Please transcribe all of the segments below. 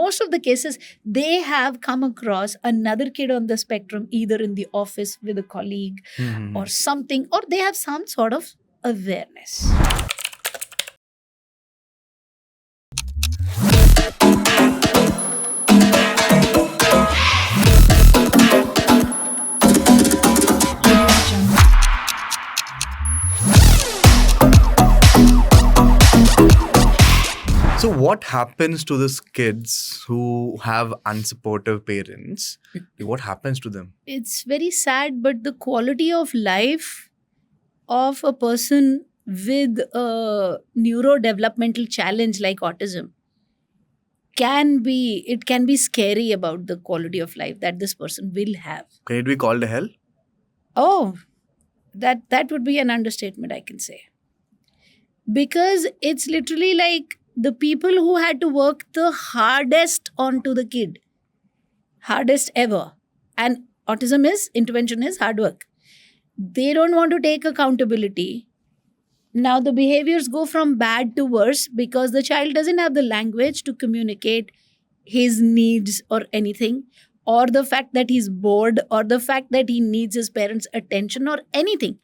most of the cases, they have come across another kid on the spectrum, either in the office with a colleague or something, or they have some sort of awareness. So what happens to these kids who have unsupportive parents? What happens to them? It's very sad, but the quality of life of a person with a neurodevelopmental challenge like autism can be scary about the quality of life that this person will have. Can it be called a hell? Oh, that would be an understatement, I can say. Because it's literally like the people who had to work the hardest onto the kid, hardest ever. And intervention is hard work. They don't want to take accountability. Now the behaviors go from bad to worse because the child doesn't have the language to communicate his needs or anything, or the fact that he's bored, or the fact that he needs his parents' attention or anything.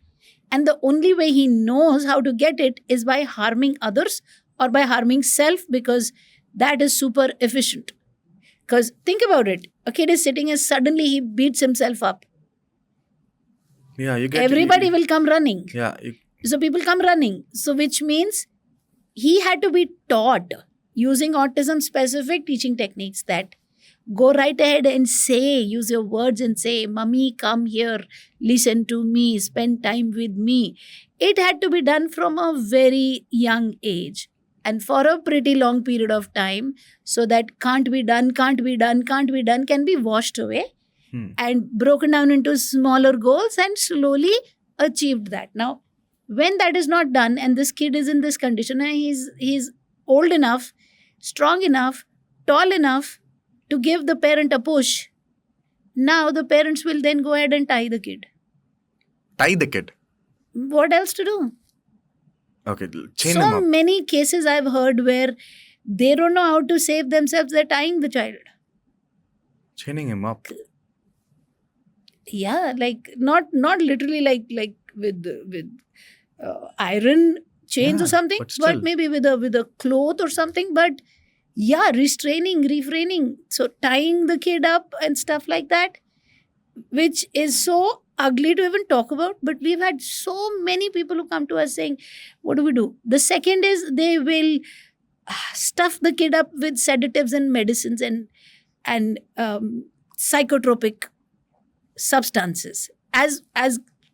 And the only way he knows how to get it is by harming others or by harming self, because that is super efficient. Because think about it, a kid is sitting and suddenly he beats himself up. Yeah, you get Everybody will come running. Yeah. So people come running. So which means he had to be taught using autism specific teaching techniques that go right ahead and say, use your words and say, "Mummy, come here, listen to me, spend time with me." It had to be done from a very young age and for a pretty long period of time, so that can't be done can be washed away and broken down into smaller goals and slowly achieved that. Now, when that is not done and this kid is in this condition and he's old enough, strong enough, tall enough to give the parent a push, now the parents will then go ahead and tie the kid. Tie the kid? What else to do? Okay, chain him up. So many cases I've heard where they don't know how to save themselves, they're tying the child. Chaining him up. Yeah, like not literally like with iron chains or something, but maybe with a cloth or something. But yeah, refraining. So tying the kid up and stuff like that, which is so ugly to even talk about. But we've had so many people who come to us saying, what do we do? The second is they will stuff the kid up with sedatives and medicines and psychotropic substances as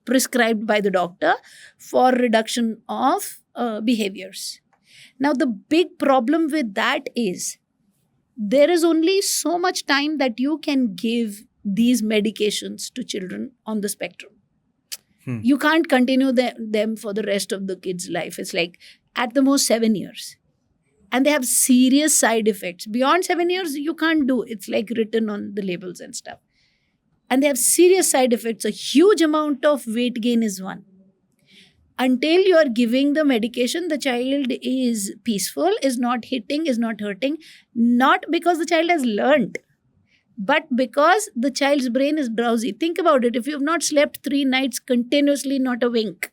prescribed by the doctor for reduction of behaviors. Now, the big problem with that is there is only so much time that you can give these medications to children on the spectrum. You can't continue them for the rest of the kid's life. It's like at the most 7 years. And they have serious side effects. Beyond 7 years, you can't do. It's like written on the labels and stuff. And they have serious side effects. A huge amount of weight gain is one. Until you are giving the medication, the child is peaceful, is not hitting, is not hurting. Not because the child has learned, but because the child's brain is drowsy. Think about it. If you have not slept 3 nights continuously, not a wink,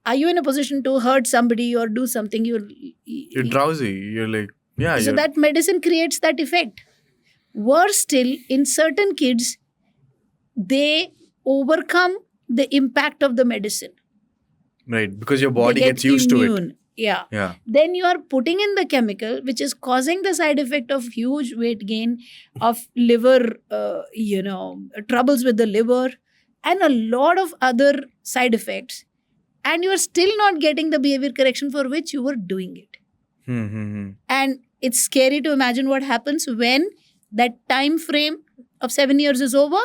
are you in a position to hurt somebody or do something? You're drowsy. You're like, yeah. So that medicine creates that effect. Worse still, in certain kids, they overcome the impact of the medicine. Right, because your body gets used to it. Yeah. Then you are putting in the chemical, which is causing the side effect of huge weight gain, of liver, troubles with the liver, and a lot of other side effects. And you are still not getting the behavior correction for which you were doing it. And it's scary to imagine what happens when that time frame of 7 years is over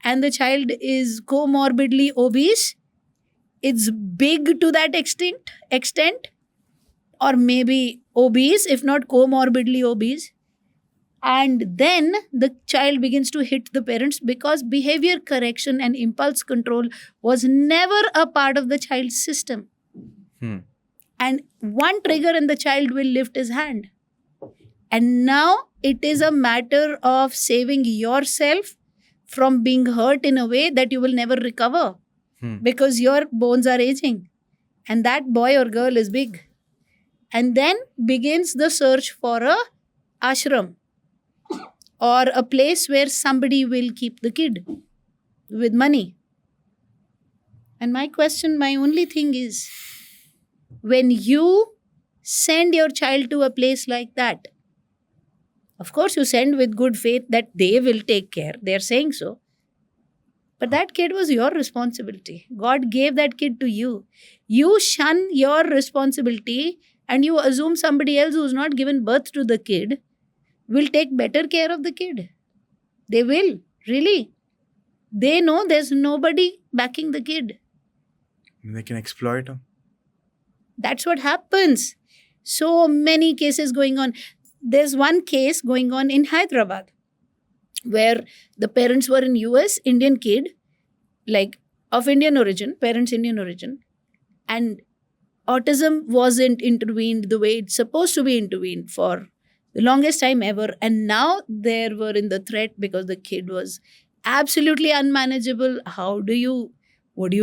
and the child is comorbidly obese. It's big to that extent, or maybe obese, if not comorbidly obese. And then the child begins to hit the parents because behavior correction and impulse control was never a part of the child's system. And one trigger and the child will lift his hand. And now it is a matter of saving yourself from being hurt in a way that you will never recover because your bones are aging and that boy or girl is big. And then begins the search for a ashram or a place where somebody will keep the kid with money. And my question, my only thing is, when you send your child to a place like that, of course you send with good faith that they will take care. They're saying so. But that kid was your responsibility. God gave that kid to you. You shun your responsibility and you assume somebody else who's not given birth to the kid will take better care of the kid. They will, really. They know there's nobody backing the kid. They can exploit him. That's what happens. So many cases going on. There's one case going on in Hyderabad where the parents were in US, Indian kid, like of Indian origin, parents Indian origin, and autism wasn't intervened the way it's supposed to be intervened for the longest time ever. And now they were in the threat because the kid was absolutely unmanageable. What do you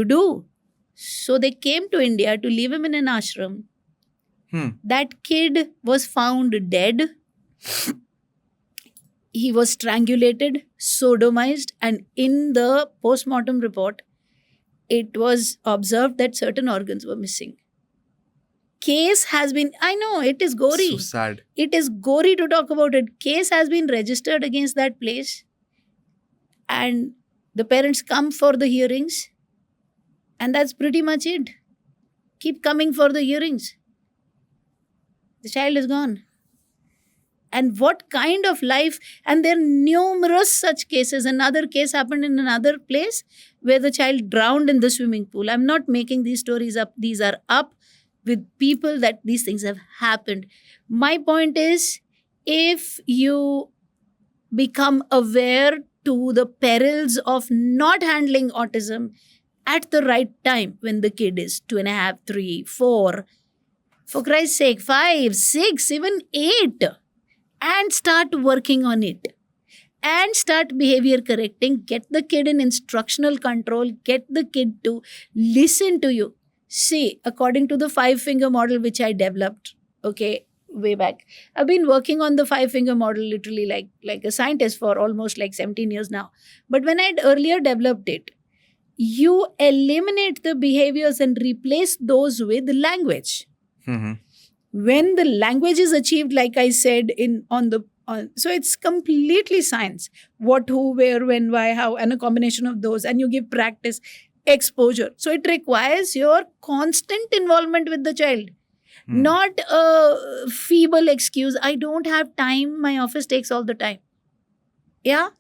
do? So they came to India to leave him in an ashram. That kid was found dead. He was strangulated, sodomized, and in the post-mortem report, it was observed that certain organs were missing. Case has been, I know, it is gory. So sad. It is gory to talk about it. Case has been registered against that place. And the parents come for the hearings. And that's pretty much it. Keep coming for the hearings. The child is gone. And what kind of life? And there are numerous such cases. Another case happened in another place where the child drowned in the swimming pool. I'm not making these stories up. These are up with people that these things have happened. My point is, if you become aware to the perils of not handling autism at the right time, when the kid is 2.5, 3, 4, for Christ's sake, 5, 6, even 8, and start working on it and start behavior correcting, get the kid in instructional control, get the kid to listen to you. See, according to the 5-finger model which I developed, okay, way back, I've been working on the 5-finger model literally like a scientist for almost like 17 years now. But when I'd earlier developed it, you eliminate the behaviors and replace those with language. When the language is achieved, like I said, so it's completely science. What, who, where, when, why, how, and a combination of those. And you give practice, exposure. So it requires your constant involvement with the child. Not a feeble excuse. I don't have time. My office takes all the time. Yeah.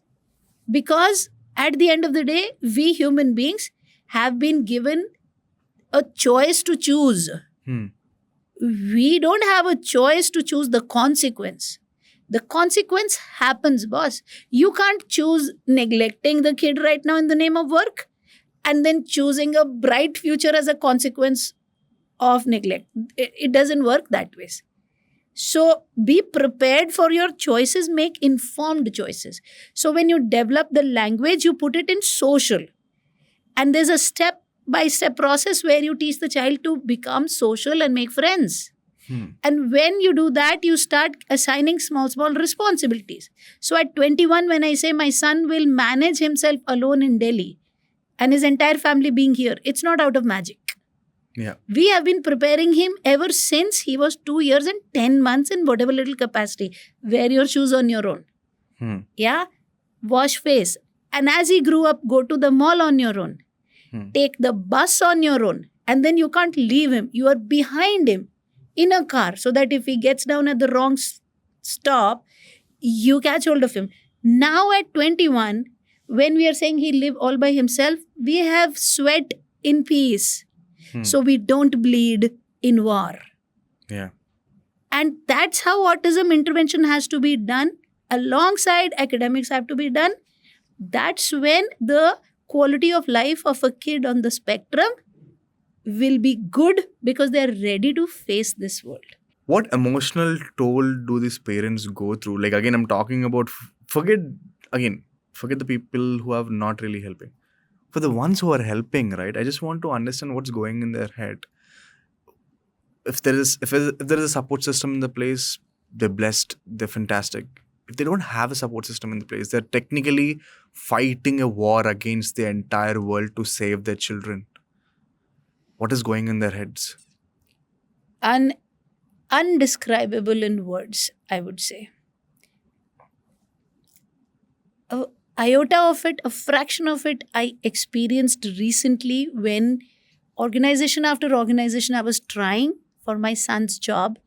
Because at the end of the day, we human beings have been given a choice to choose. We don't have a choice to choose the consequence. The consequence happens, boss. You can't choose neglecting the kid right now in the name of work and then choosing a bright future as a consequence of neglect. It doesn't work that way. So be prepared for your choices, make informed choices. So when you develop the language, you put it in social. And there's a step-by-step process where you teach the child to become social and make friends. And when you do that, you start assigning small responsibilities. So at 21, when I say my son will manage himself alone in Delhi and his entire family being here, it's not out of magic. Yeah. We have been preparing him ever since he was 2 years and 10 months in whatever little capacity. Wear your shoes on your own. Yeah. Wash face. And as he grew up, go to the mall on your own. Take the bus on your own. And then you can't leave him. You are behind him in a car so that if he gets down at the wrong stop, you catch hold of him. Now at 21, when we are saying he live all by himself, we have sweat in peace. So we don't bleed in war. Yeah. And that's how autism intervention has to be done. Alongside academics have to be done. That's when the quality of life of a kid on the spectrum will be good because they're ready to face this world. what emotional toll do these parents go through? Like, again, I'm talking about, forget the people who are not really helping. For the ones who are helping, right? I just want to understand what's going in their head. If there is a support system in the place, they're blessed, they're fantastic. If they don't have a support system in the place, they're technically fighting a war against the entire world to save their children. What is going in their heads? Undescribable in words, I would say. A iota of it, a fraction of it, I experienced recently when organization after organization I was trying for my son's job.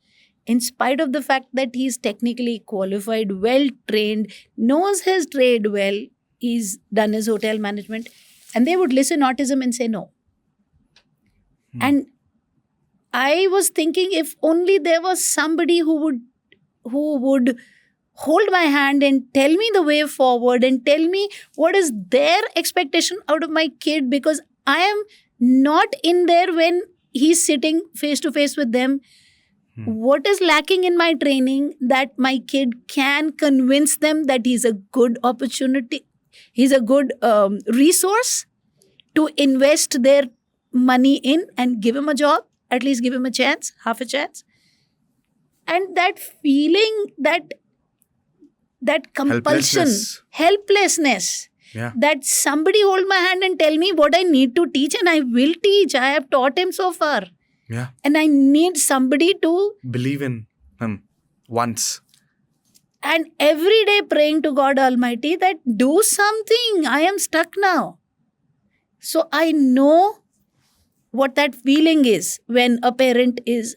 In spite of the fact that he's technically qualified, well trained, knows his trade well, he's done his hotel management, and they would listen autism and say no. And I was thinking, if only there was somebody who would hold my hand and tell me the way forward and tell me what is their expectation out of my kid, because I am not in there when he's sitting face to face with them. What is lacking in my training that my kid can convince them that he's a good opportunity, he's a good resource to invest their money in and give him a job, at least give him a chance, half a chance. And that feeling, that compulsion, helplessness, that somebody hold my hand and tell me what I need to teach, and I will teach. I have taught him so far. Yeah. And I need somebody to believe in him once. And every day praying to God Almighty that do something. I am stuck now. So I know what that feeling is when a parent is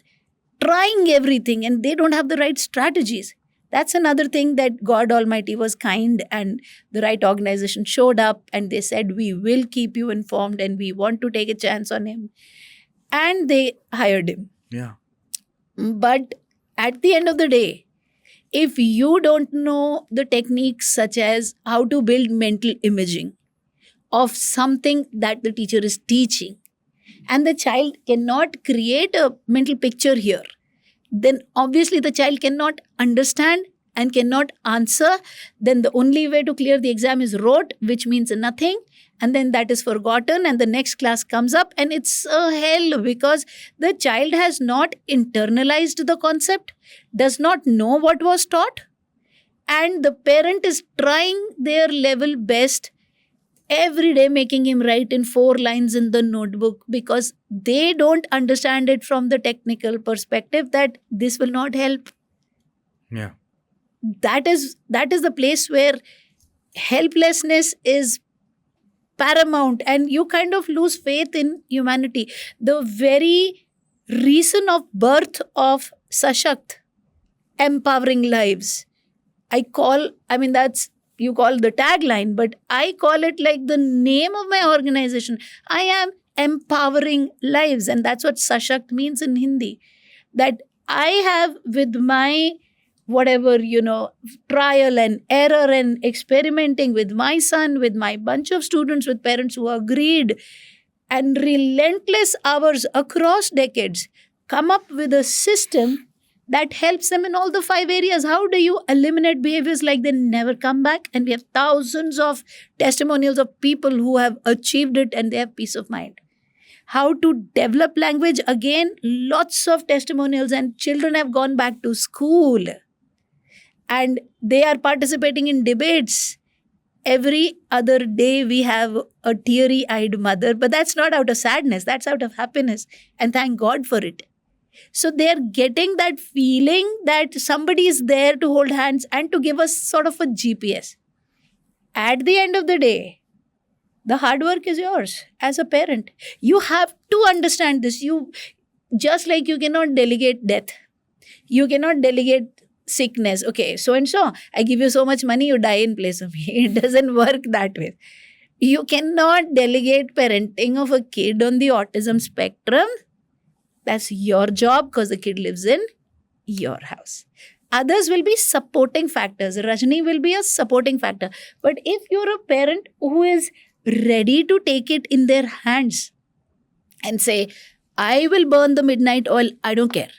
trying everything and they don't have the right strategies. That's another thing, that God Almighty was kind and the right organization showed up and they said, we will keep you informed and we want to take a chance on him. And they hired him. Yeah. But at the end of the day, if you don't know the techniques such as how to build mental imaging of something that the teacher is teaching, and the child cannot create a mental picture here, then obviously the child cannot understand and cannot answer. Then the only way to clear the exam is rote, which means nothing. And then that is forgotten and the next class comes up and it's a hell, because the child has not internalized the concept, does not know what was taught, and the parent is trying their level best every day, making him write in 4 lines in the notebook because they don't understand it from the technical perspective that this will not help. Yeah. That is the place where helplessness is paramount and you kind of lose faith in humanity. The very reason of birth of Sashakt, empowering lives, that's, you call the tagline, but I call it like the name of my organization. I am empowering lives, and that's what Sashakt means in Hindi. That I have, with my whatever, trial and error and experimenting with my son, with my bunch of students, with parents who agreed, and relentless hours across decades, come up with a system that helps them in all the 5 areas. How do you eliminate behaviors like they never come back? And we have thousands of testimonials of people who have achieved it and they have peace of mind. How to develop language? Again, lots of testimonials, and children have gone back to school and they are participating in debates. Every other day we have a teary-eyed mother, but that's not out of sadness, that's out of happiness, and thank God for it. So they're getting that feeling that somebody is there to hold hands and to give us sort of a GPS. At the end of the day, the hard work is yours as a parent. You have to understand this. Just like you cannot delegate death, you cannot delegate sickness. Okay, so and so, I give you so much money, you die in place of me. It doesn't work that way. You cannot delegate parenting of a kid on the autism spectrum. That's your job because the kid lives in your house. Others will be supporting factors. Rajni will be a supporting factor. But if you're a parent who is ready to take it in their hands and say, I will burn the midnight oil, I don't care.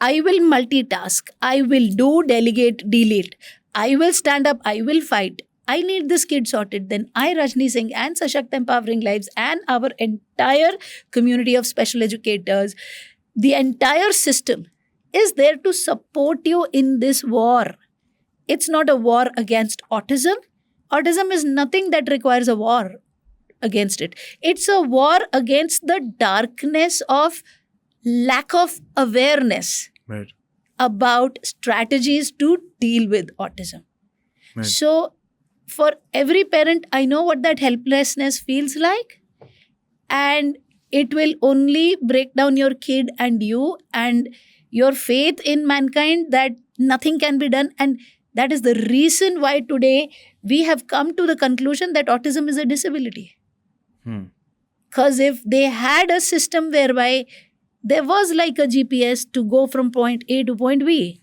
I will multitask. I will do, delegate, delete. I will stand up. I will fight. I need this kid sorted. Then I, Rajni Singh, and Sashakt Empowering Lives, and our entire community of special educators, the entire system is there to support you in this war. It's not a war against autism. Autism is nothing that requires a war against it. It's a war against the darkness of lack of awareness Right. about strategies to deal with autism. Right. So, for every parent, I know what that helplessness feels like, and it will only break down your kid and you and your faith in mankind that nothing can be done. And that is the reason why today we have come to the conclusion that autism is a disability. Because if they had a system whereby there was like a GPS to go from point A to point B,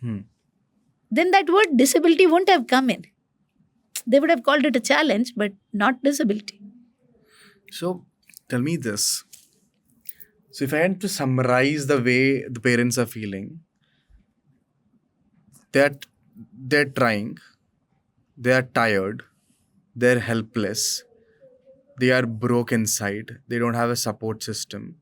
then that word disability wouldn't have come in. They would have called it a challenge, but not disability. So tell me this. So if I had to summarize the way the parents are feeling, they're trying, they are tired, they're helpless, they are broke inside, they don't have a support system.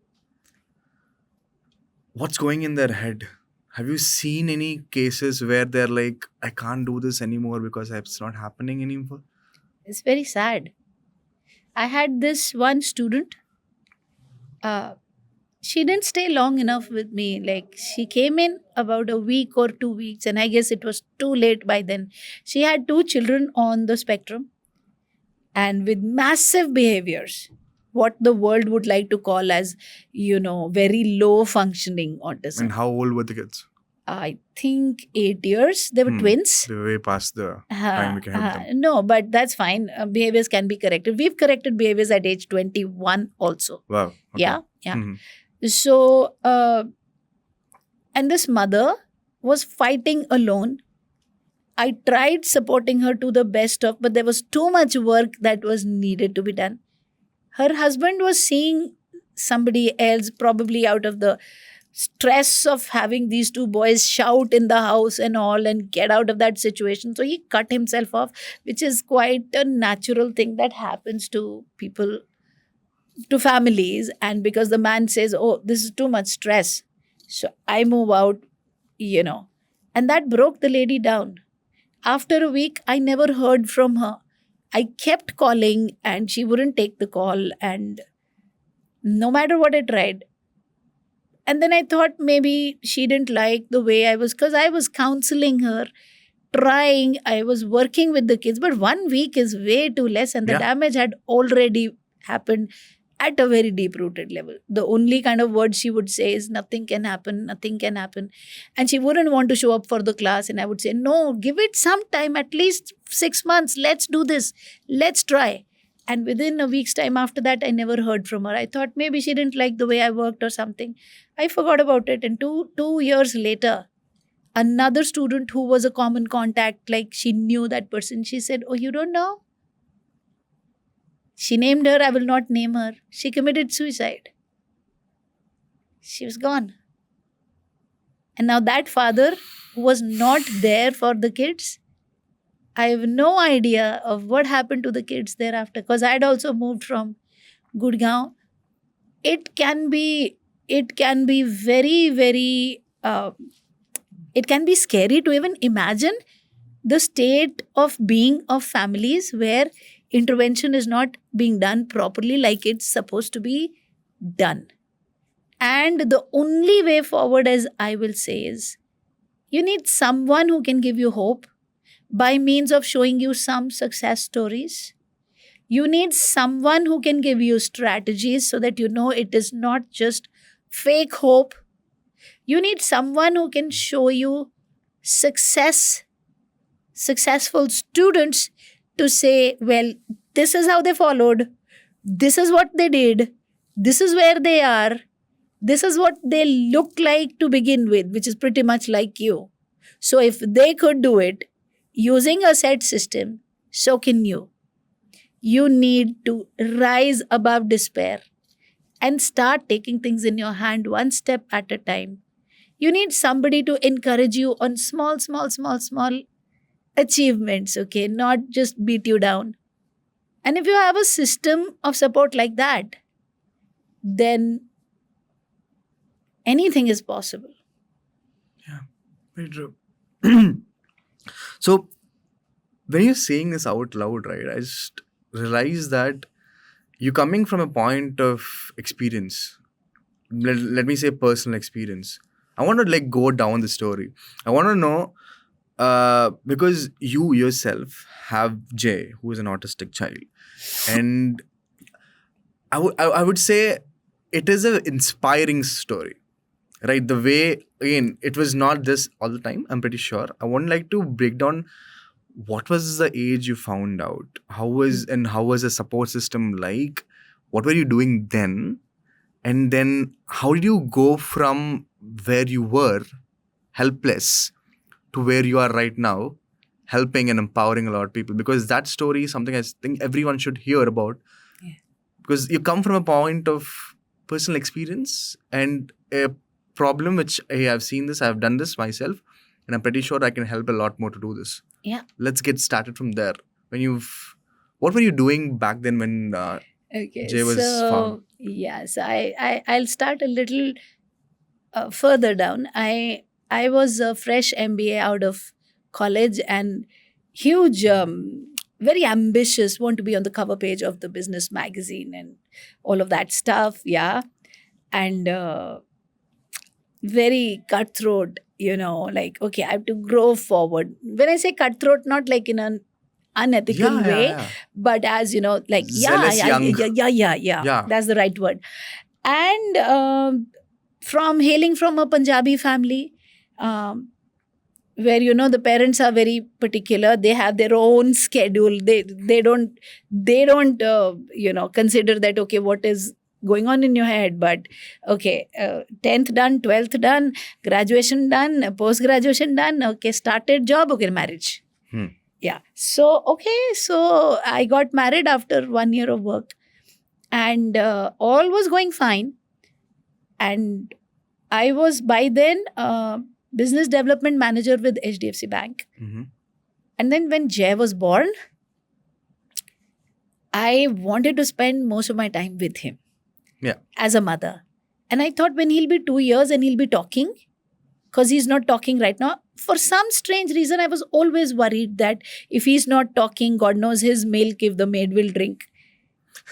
What's going in their head? Have you seen any cases where they're like, I can't do this anymore because it's not happening anymore? It's very sad. I had this one student. She didn't stay long enough with me. Like, she came in about a week or 2 weeks, and I guess it was too late by then. She had 2 children on the spectrum and with massive behaviors, what the world would like to call as, very low functioning autism. And how old were the kids? I think 8 years. They were twins. They were way past the time we can help them. No, but that's fine. Behaviors can be corrected. We've corrected behaviors at age 21 also. Wow. Okay. Yeah. So, and this mother was fighting alone. I tried supporting her to the best of, but there was too much work that was needed to be done. Her husband was seeing somebody else, probably out of the stress of having these 2 boys shout in the house and all and get out of that situation. So he cut himself off, which is quite a natural thing that happens to people, to families. And because the man says, oh, this is too much stress, so I move out, and that broke the lady down. After a week, I never heard from her. I kept calling and she wouldn't take the call, and no matter what I tried. And then I thought maybe she didn't like the way I was, because I was counseling her, trying, I was working with the kids, but 1 week is way too less, and the damage had already happened at a very deep-rooted level. The only kind of word she would say is, nothing can happen, nothing can happen. And she wouldn't want to show up for the class, and I would say, no, give it some time, at least 6 months, let's do this, let's try. And within a week's time after that, I never heard from her. I thought maybe she didn't like the way I worked or something. I forgot about it. And two years later, another student who was a common contact, like she knew that person, she said, oh, you don't know? She named her, I will not name her. She committed suicide. She was gone. And now that father who was not there for the kids, I have no idea of what happened to the kids thereafter, because I had also moved from Gurgaon. It can be very, very, it can be scary to even imagine the state of being of families where intervention is not being done properly like it's supposed to be done. And the only way forward, as I will say, is you need someone who can give you hope by means of showing you some success stories. You need someone who can give you strategies so that it is not just fake hope. You need someone who can show you successful students to say, well, this is how they followed, this is what they did, this is where they are, this is what they look like to begin with, which is pretty much like you. So if they could do it using a set system, so can you. You need to rise above despair and start taking things in your hand one step at a time. You need somebody to encourage you on small, small, small, small achievements, okay? Not just beat you down. And if you have a system of support like that, then anything is possible. Yeah, very true. So, when you're saying this out loud, right, I just realized that you're coming from a point of experience. Let me say personal experience. I want to like go down the story. I want to know because you yourself have Jay, who is an autistic child, and I would say it is an inspiring story, right? The way, again, it was not this all the time, I'm pretty sure. I would like to break down what was the age you found out, how was the support system like, what were you doing then, and then how did you go from where you were helpless to where you are right now, helping and empowering a lot of people? Because that story is something I think everyone should hear about. Yeah. Because you come from a point of personal experience and a problem which, hey, I've seen this, I've done this myself, and I'm pretty sure I can help a lot more to do this. Yeah. Let's get started from there. What were you doing back then when Okay, Jay was found? Yes, I'll start a little further down. I was a fresh MBA out of college and huge, very ambitious, want to be on the cover page of the business magazine and all of that stuff. Yeah, and very cutthroat. Like, okay, I have to grow forward. When I say cutthroat, not like in an unethical way, but as like Zealous young. yeah, that's the right word. And from hailing from a Punjabi family, where the parents are very particular, they have their own schedule, they don't consider that, okay, what is going on in your head, but okay, 10th done, 12th done, graduation done, post graduation done, okay, started job, okay, marriage. Yeah. So I got married after 1 year of work, and all was going fine. And I was by then business development manager with HDFC Bank. And then when Jay was born, I wanted to spend most of my time with him. Yeah. As a mother. And I thought when he'll be 2 years and he'll be talking, because he's not talking right now. For some strange reason, I was always worried that if he's not talking, God knows his milk, if the maid will drink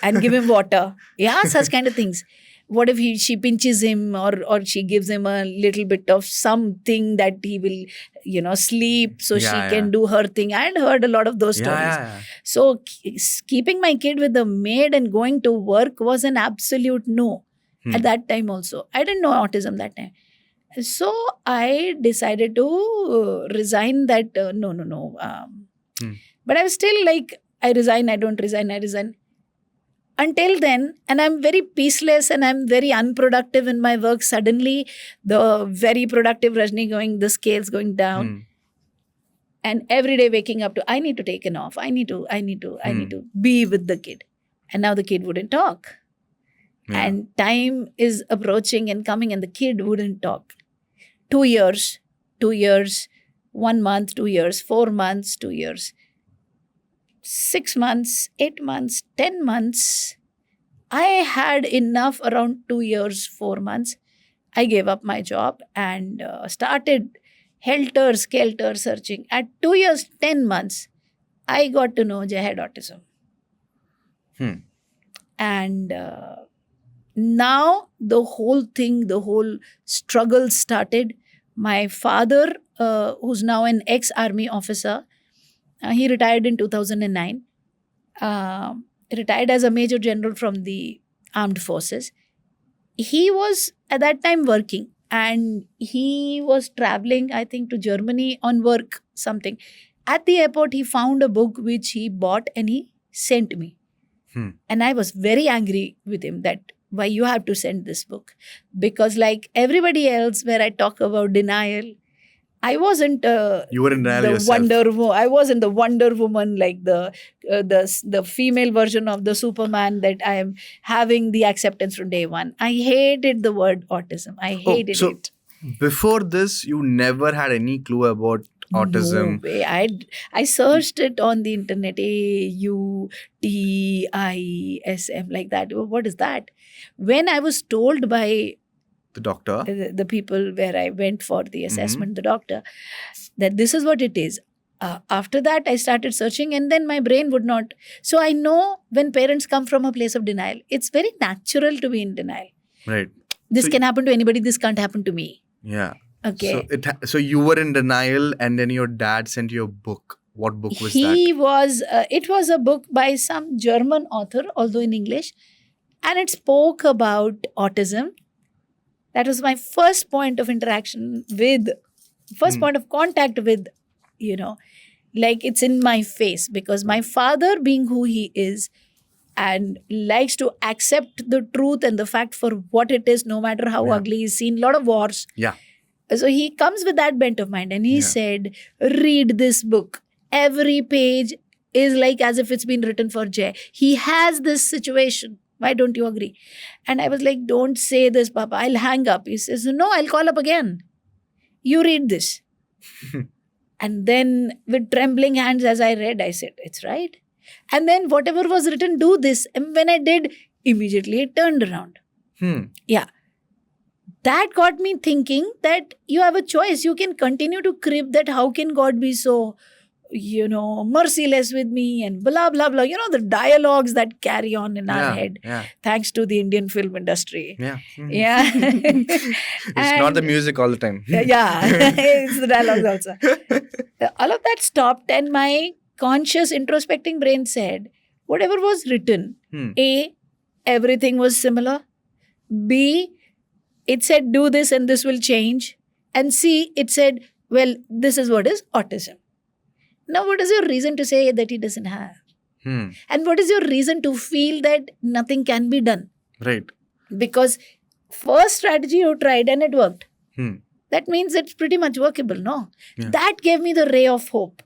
and give him water. Yeah, such kind of things. What if she pinches him or she gives him a little bit of something that he will, sleep so she can do her thing. I had heard a lot of those stories. Yeah. So keeping my kid with the maid and going to work was an absolute no at that time also. I didn't know autism that time. So I decided to resign that. No. But I was still like, I resign, I don't resign, I resign. Until then, and I'm very peaceless and I'm very unproductive in my work. Suddenly, the very productive Rajni the scales going down. And every day waking up to, I need to take an off. I need to be with the kid. And now the kid wouldn't talk. Yeah. And time is approaching and coming and the kid wouldn't talk. 2 years, 1 month, 2 years, 4 months, 2 years, 6 months, 8 months, 10 months. I had enough around 2 years, 4 months. I gave up my job and started helter-skelter searching. At 2 years, 10 months, I got to know Jay had autism. And now the whole struggle started. My father, who's now an ex-army officer, he retired in 2009. Retired as a major general from the armed forces. He was at that time working and he was traveling, I think, to Germany on work, something. At the airport, he found a book which he bought and he sent me. And I was very angry with him that why you have to send this book. Because like everybody else where I talk about denial, I wasn't you were in denial yourself. I wasn't the Wonder Woman, like the female version of the Superman that I am having the acceptance from day one. I hated the word autism. I hated it. Before this, you never had any clue about autism. No way. I searched it on the internet. AUTISM, like that. What is that? When I was told by The doctor. the people where I went for the Mhm. assessment, the doctor, that this is what it is. After that, I started searching, and then my brain would not. So I know when parents come from a place of denial, it's very natural to be in denial. Right. This So can happen to anybody. This can't happen to me. Yeah. Okay. So you were in denial, and then your dad sent you a book. What book was that? He was. It was a book by some German author, although in English, and it spoke about autism. That was my first point of interaction with, first Hmm. point of contact with, like it's in my face, because my father, being who he is, and likes to accept the truth and the fact for what it is, no matter how Yeah. ugly. He's seen a lot of wars. Yeah. So he comes with that bent of mind, and he Yeah. said, read this book. Every page is like as if it's been written for Jay. He has this situation. Why don't you agree? And I was like, don't say this, Papa. I'll hang up. He says, no, I'll call up again. You read this. And then with trembling hands as I read, I said, it's right. And then whatever was written, do this. And when I did, immediately it turned around. Yeah. That got me thinking that you have a choice. You can continue to crib that how can God be so, merciless with me and blah, blah, blah. The dialogues that carry on in our head, Yeah. thanks to the Indian film industry. Yeah. Yeah. It's not the music all the time. Yeah, it's the dialogues also. All of that stopped, and my conscious introspecting brain said, whatever was written, A, everything was similar. B, it said do this and this will change. And C, it said, well, this is what is autism. Now, what is your reason to say that he doesn't have? And what is your reason to feel that nothing can be done? Right. Because first strategy you tried and it worked. That means it's pretty much workable, no? Yeah. That gave me the ray of hope.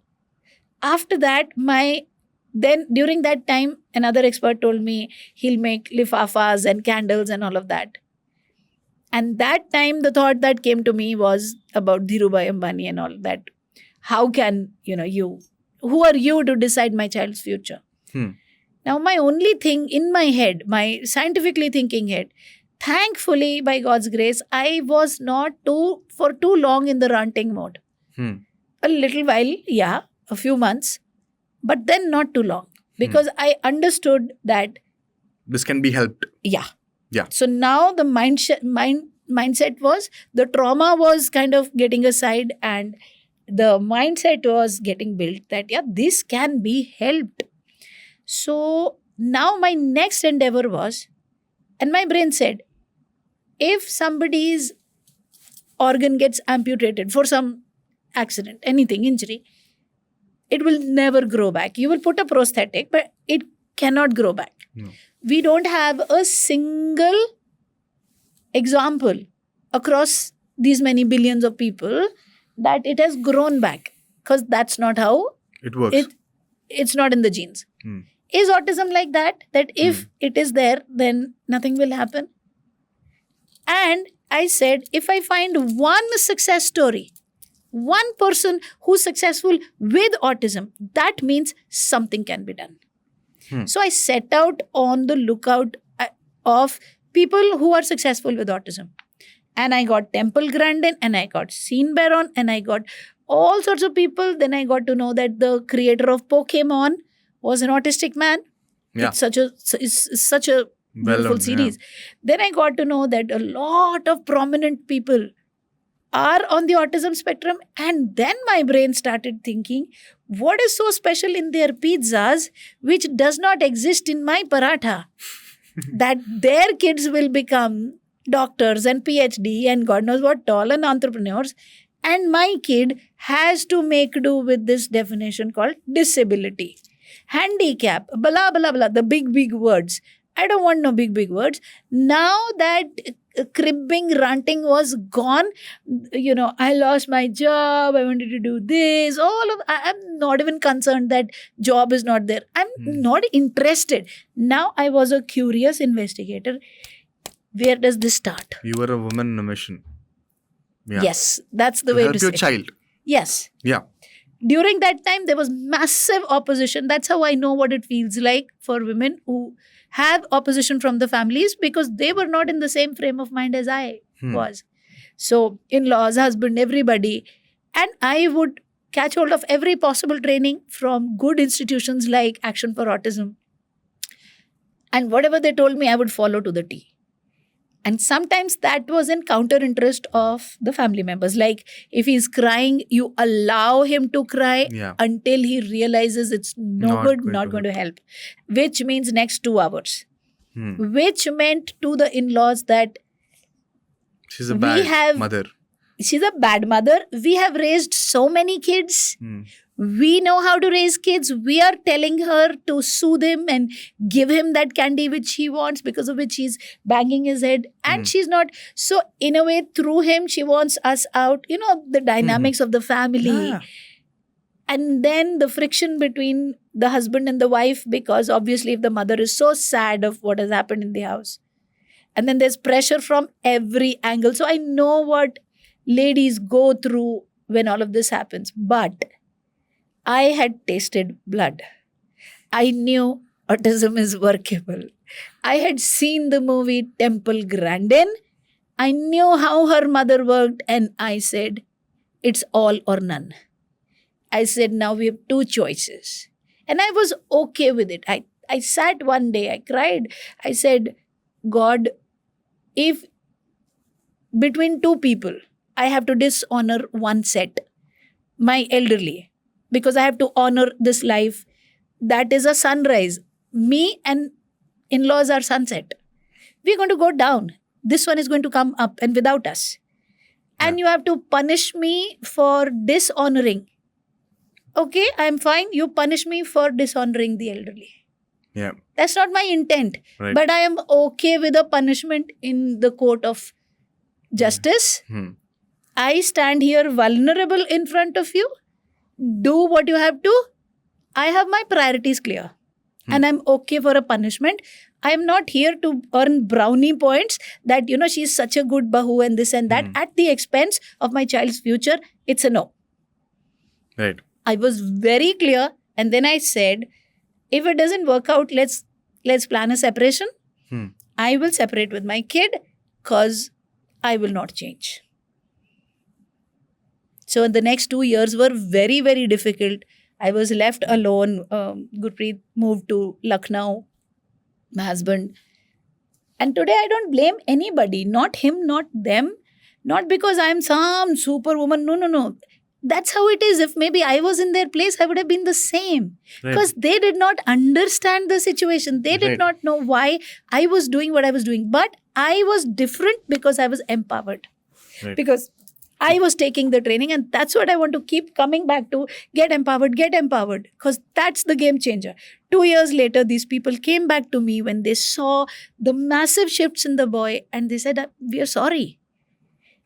After that, during that time, another expert told me he'll make lifafas and candles and all of that. And that time, the thought that came to me was about Dhirubhai Ambani and all that. How can, who are you to decide my child's future? Now, my only thing in my head, my scientifically thinking head, thankfully, by God's grace, I was not for too long in the ranting mode. A little while, yeah, a few months, but then not too long. Because I understood that this can be helped. Yeah. Yeah. So now the mindset was, the trauma was kind of getting aside, and the mindset was getting built that, yeah, this can be helped. So now my next endeavor was, and my brain said, if somebody's organ gets amputated for some accident, anything, injury, it will never grow back. You will put a prosthetic, but it cannot grow back. No. We don't have a single example across these many billions of people that it has grown back, because that's not how it works. It's not in the genes. Is autism like that? That if it is there, then nothing will happen? And I said, if I find one success story, one person who's successful with autism, that means something can be done. So I set out on the lookout of people who are successful with autism. And I got Temple Grandin, and I got Sean Baron, and I got all sorts of people. Then I got to know that the creator of Pokemon was an autistic man. Yeah. It's such a beautiful Well-known, series. Then I got to know that a lot of prominent people are on the autism spectrum. And then my brain started thinking, what is so special in their pizzas which does not exist in my paratha? That their kids will become doctors and PhD and God knows what all, and entrepreneurs. And my kid has to make do with this definition called disability, handicap, blah, blah, blah, the big words. I don't want no big words. Now that cribbing, ranting was gone, I lost my job, I wanted to do this, I'm not even concerned that job is not there. I'm not interested. Now I was a curious investigator. Where does this start? You were a woman on a mission. Yeah. Yes, that's the To way help to your say it. child. Yes. Yeah. During that time, there was massive opposition. That's how I know what it feels like for women who have opposition from the families, because they were not in the same frame of mind as I was. So, in laws, husband, everybody. And I would catch hold of every possible training from good institutions like Action for Autism. And whatever they told me, I would follow to the T. And sometimes that was in counter interest of the family members. Like if he's crying, you allow him to cry Yeah. until he realizes it's no Not good, going not to going to help, which means next 2 hours. Hmm. Which meant to the in laws that She's a we bad have, mother. she's a bad mother. We have raised so many kids. Hmm. We know how to raise kids. We are telling her to soothe him and give him that candy which he wants, because of which he's banging his head. And she's not. So, in a way, through him, she wants us out. You know, the dynamics of the family. Yeah. And then the friction between the husband and the wife, because obviously, if the mother is so sad of what has happened in the house. And then there's pressure from every angle. So, I know what ladies go through when all of this happens. But I had tasted blood. I knew autism is workable. I had seen the movie Temple Grandin. I knew how her mother worked, and I said, it's all or none. I said, now we have 2 choices. And I was okay with it. I sat one day, I cried. I said, God, if between 2 people, I have to dishonor one set, my elderly, because I have to honor this life that is a sunrise. Me and in-laws are sunset. We're going to go down. This one is going to come up and without us. And you have to punish me for dishonoring. Okay, I'm fine. You punish me for dishonoring the elderly. Yeah. That's not my intent. Right. But I am okay with a punishment in the court of justice. I stand here vulnerable in front of you. Do what you have to. I have my priorities clear. And I'm okay for a punishment. I'm not here to earn brownie points that, you know, she's such a good bahu and this and that at the expense of my child's future. It's a no. Right. I was very clear. And then I said, if it doesn't work out, let's plan a separation. I will separate with my kid because I will not change. So the next 2 years were very, very difficult. I was left alone. Gurpreet moved to Lucknow, my husband. And today I don't blame anybody, not him, not them, not because I'm some superwoman. No. That's how it is. If maybe I was in their place, I would have been the same. Because they did not understand the situation. They did not know why I was doing what I was doing. But I was different because I was empowered. Because I was taking the training, and that's what I want to keep coming back to. Get empowered, because that's the game changer. 2 years later, these people came back to me when they saw the massive shifts in the boy, and they said, we are sorry.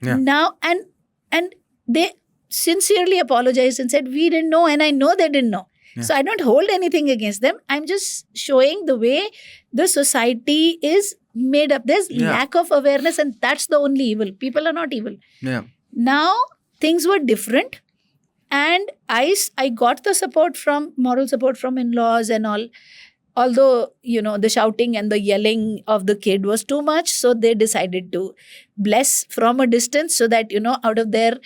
Now, and they sincerely apologized and said, we didn't know, and I know they didn't know. So I don't hold anything against them. I'm just showing the way the society is made up. There's lack of awareness, and that's the only evil. People are not evil. Now, things were different, and I got the moral support from in-laws and all. Although, you know, the shouting and the yelling of the kid was too much, so they decided to bless from a distance so that, you know, out of their,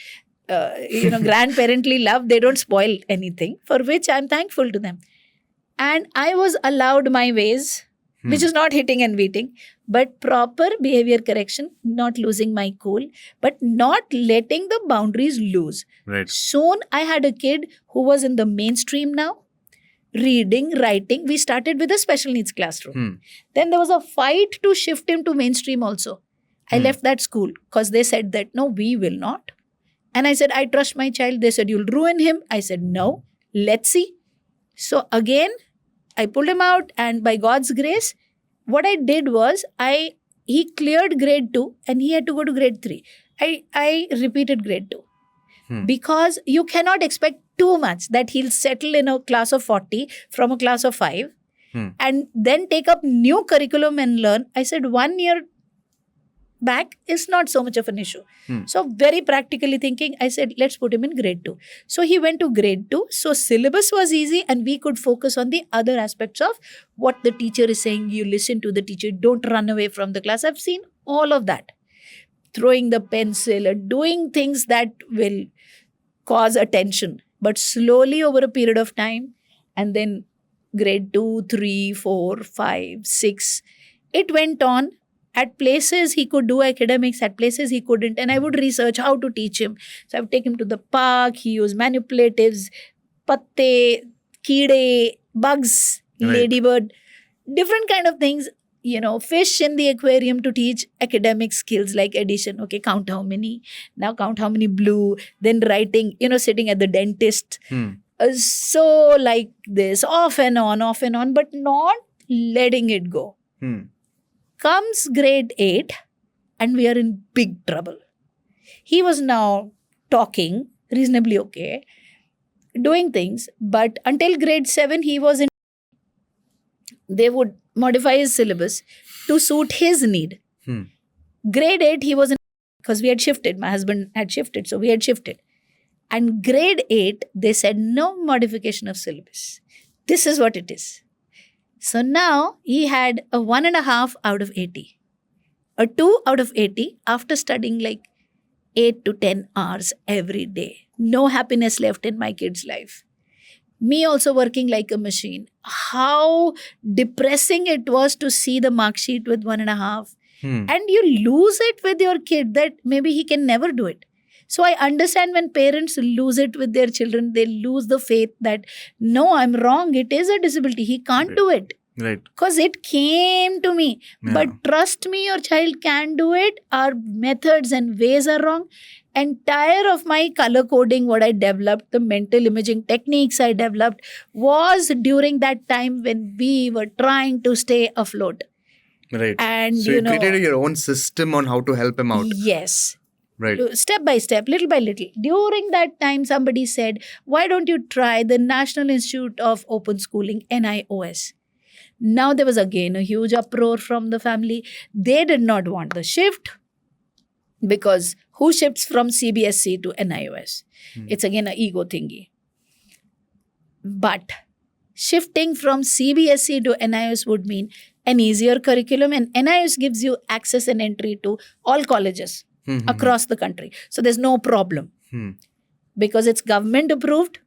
grandparently love, they don't spoil anything, for which I'm thankful to them. And I was allowed my ways, which is not hitting and beating, but proper behavior correction, not losing my cool, but not letting the boundaries loose. Soon I had a kid who was in the mainstream now, reading, writing. We started with a special needs classroom. Then there was a fight to shift him to mainstream also. I left that school because they said that, no, we will not. And I said, I trust my child. They said, you'll ruin him. I said, no, let's see. So again, I pulled him out, and by God's grace, what I did was he cleared grade 2 and he had to go to grade 3. I repeated grade 2 because you cannot expect too much that he'll settle in a class of 40 from a class of 5 and then take up new curriculum and learn. I said 1 year back is not so much of an issue. So very practically thinking, I said, let's put him in grade 2. So he went to grade 2. So syllabus was easy and we could focus on the other aspects of what the teacher is saying. You listen to the teacher, don't run away from the class. I've seen all of that. Throwing the pencil or doing things that will cause attention. But slowly over a period of time, and then grade 2, 3, 4, 5, 6, it went on. At places he could do academics, at places he couldn't. And I would research how to teach him. So I would take him to the park. He used manipulatives, patte, kide, bugs, ladybird, different kind of things. Fish in the aquarium to teach academic skills like addition. Okay, count how many. Now count how many blue. Then writing, sitting at the dentist. So like this, off and on, but not letting it go. Comes grade 8 and we are in big trouble. He was now talking reasonably okay, doing things, but until grade 7 he was in. They would modify his syllabus to suit his need. Grade 8 he was in, because we had shifted. My husband had shifted, so we had shifted. And grade 8 they said no modification of syllabus. This is what it is. So now he had a 1.5 out of 80. A 2 out of 80 after studying like 8 to 10 hours every day. No happiness left in my kid's life. Me also working like a machine. How depressing it was to see the mark sheet with 1.5. And you lose it with your kid that maybe he can never do it. So I understand when parents lose it with their children, they lose the faith that, no, I'm wrong. It is a disability. He can't do it. Right. Because it came to me. Yeah. But trust me, your child can do it. Our methods and ways are wrong. Entire of my color coding, what I developed, the mental imaging techniques I developed was during that time when we were trying to stay afloat. Right. And so you created your own system on how to help him out. Yes. Right. Step by step, little by little. During that time, somebody said, why don't you try the National Institute of Open Schooling, NIOS? Now there was again a huge uproar from the family. They did not want the shift because who shifts from CBSE to NIOS? It's again an ego thingy. But shifting from CBSE to NIOS would mean an easier curriculum, and NIOS gives you access and entry to all colleges across the country. So there's no problem because it's government approved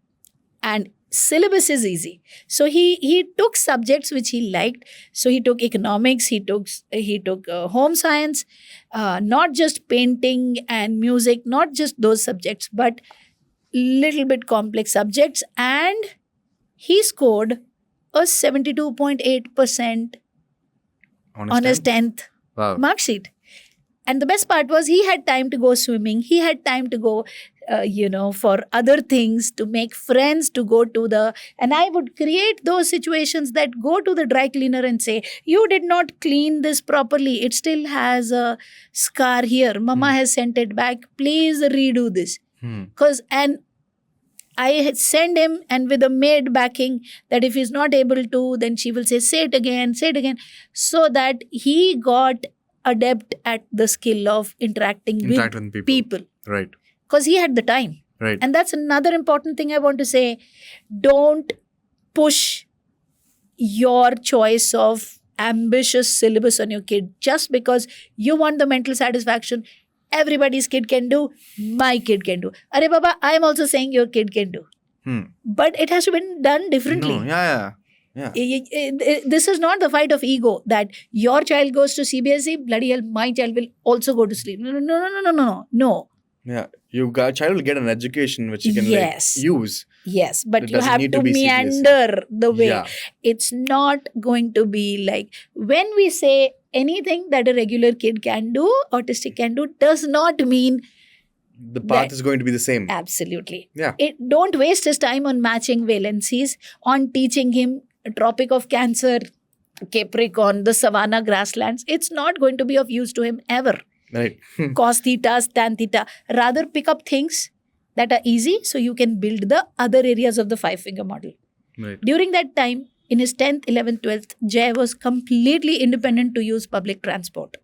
and syllabus is easy. So he took subjects which he liked. So he took economics, he took home science, not just painting and music, not just those subjects, but little bit complex subjects. And he scored a 72.8% on his 10th mark sheet. And the best part was he had time to go swimming. He had time to go, for other things, to make friends, to go to and I would create those situations that go to the dry cleaner and say, you did not clean this properly. It still has a scar here. Mama has sent it back. Please redo this. And I send him, and with a maid backing, that if he's not able to, then she will say it again, so that he got adept at the skill of interacting with people. Right. Because he had the time. Right. And that's another important thing I want to say. Don't push your choice of ambitious syllabus on your kid just because you want the mental satisfaction. Everybody's kid can do, my kid can do. Arey Baba, I'm also saying your kid can do. But it has to be done differently. No, yeah. This is not the fight of ego that your child goes to CBSE, bloody hell, my child will also go to sleep. No. Yeah, child will get an education which he can use. Yes, but you have to meander the way. Yeah. It's not going to be like, when we say anything that a regular kid can do, autistic can do, does not mean the path is going to be the same. Absolutely. Yeah. Don't waste his time on matching valencies, on teaching him Tropic of Cancer, Capricorn, the Savannah grasslands. It's not going to be of use to him ever. Right. Cos theta, tan theta. Rather pick up things that are easy so you can build the other areas of the 5-finger model. Right. During that time, in his 10th, 11th, 12th, Jay was completely independent to use public transport.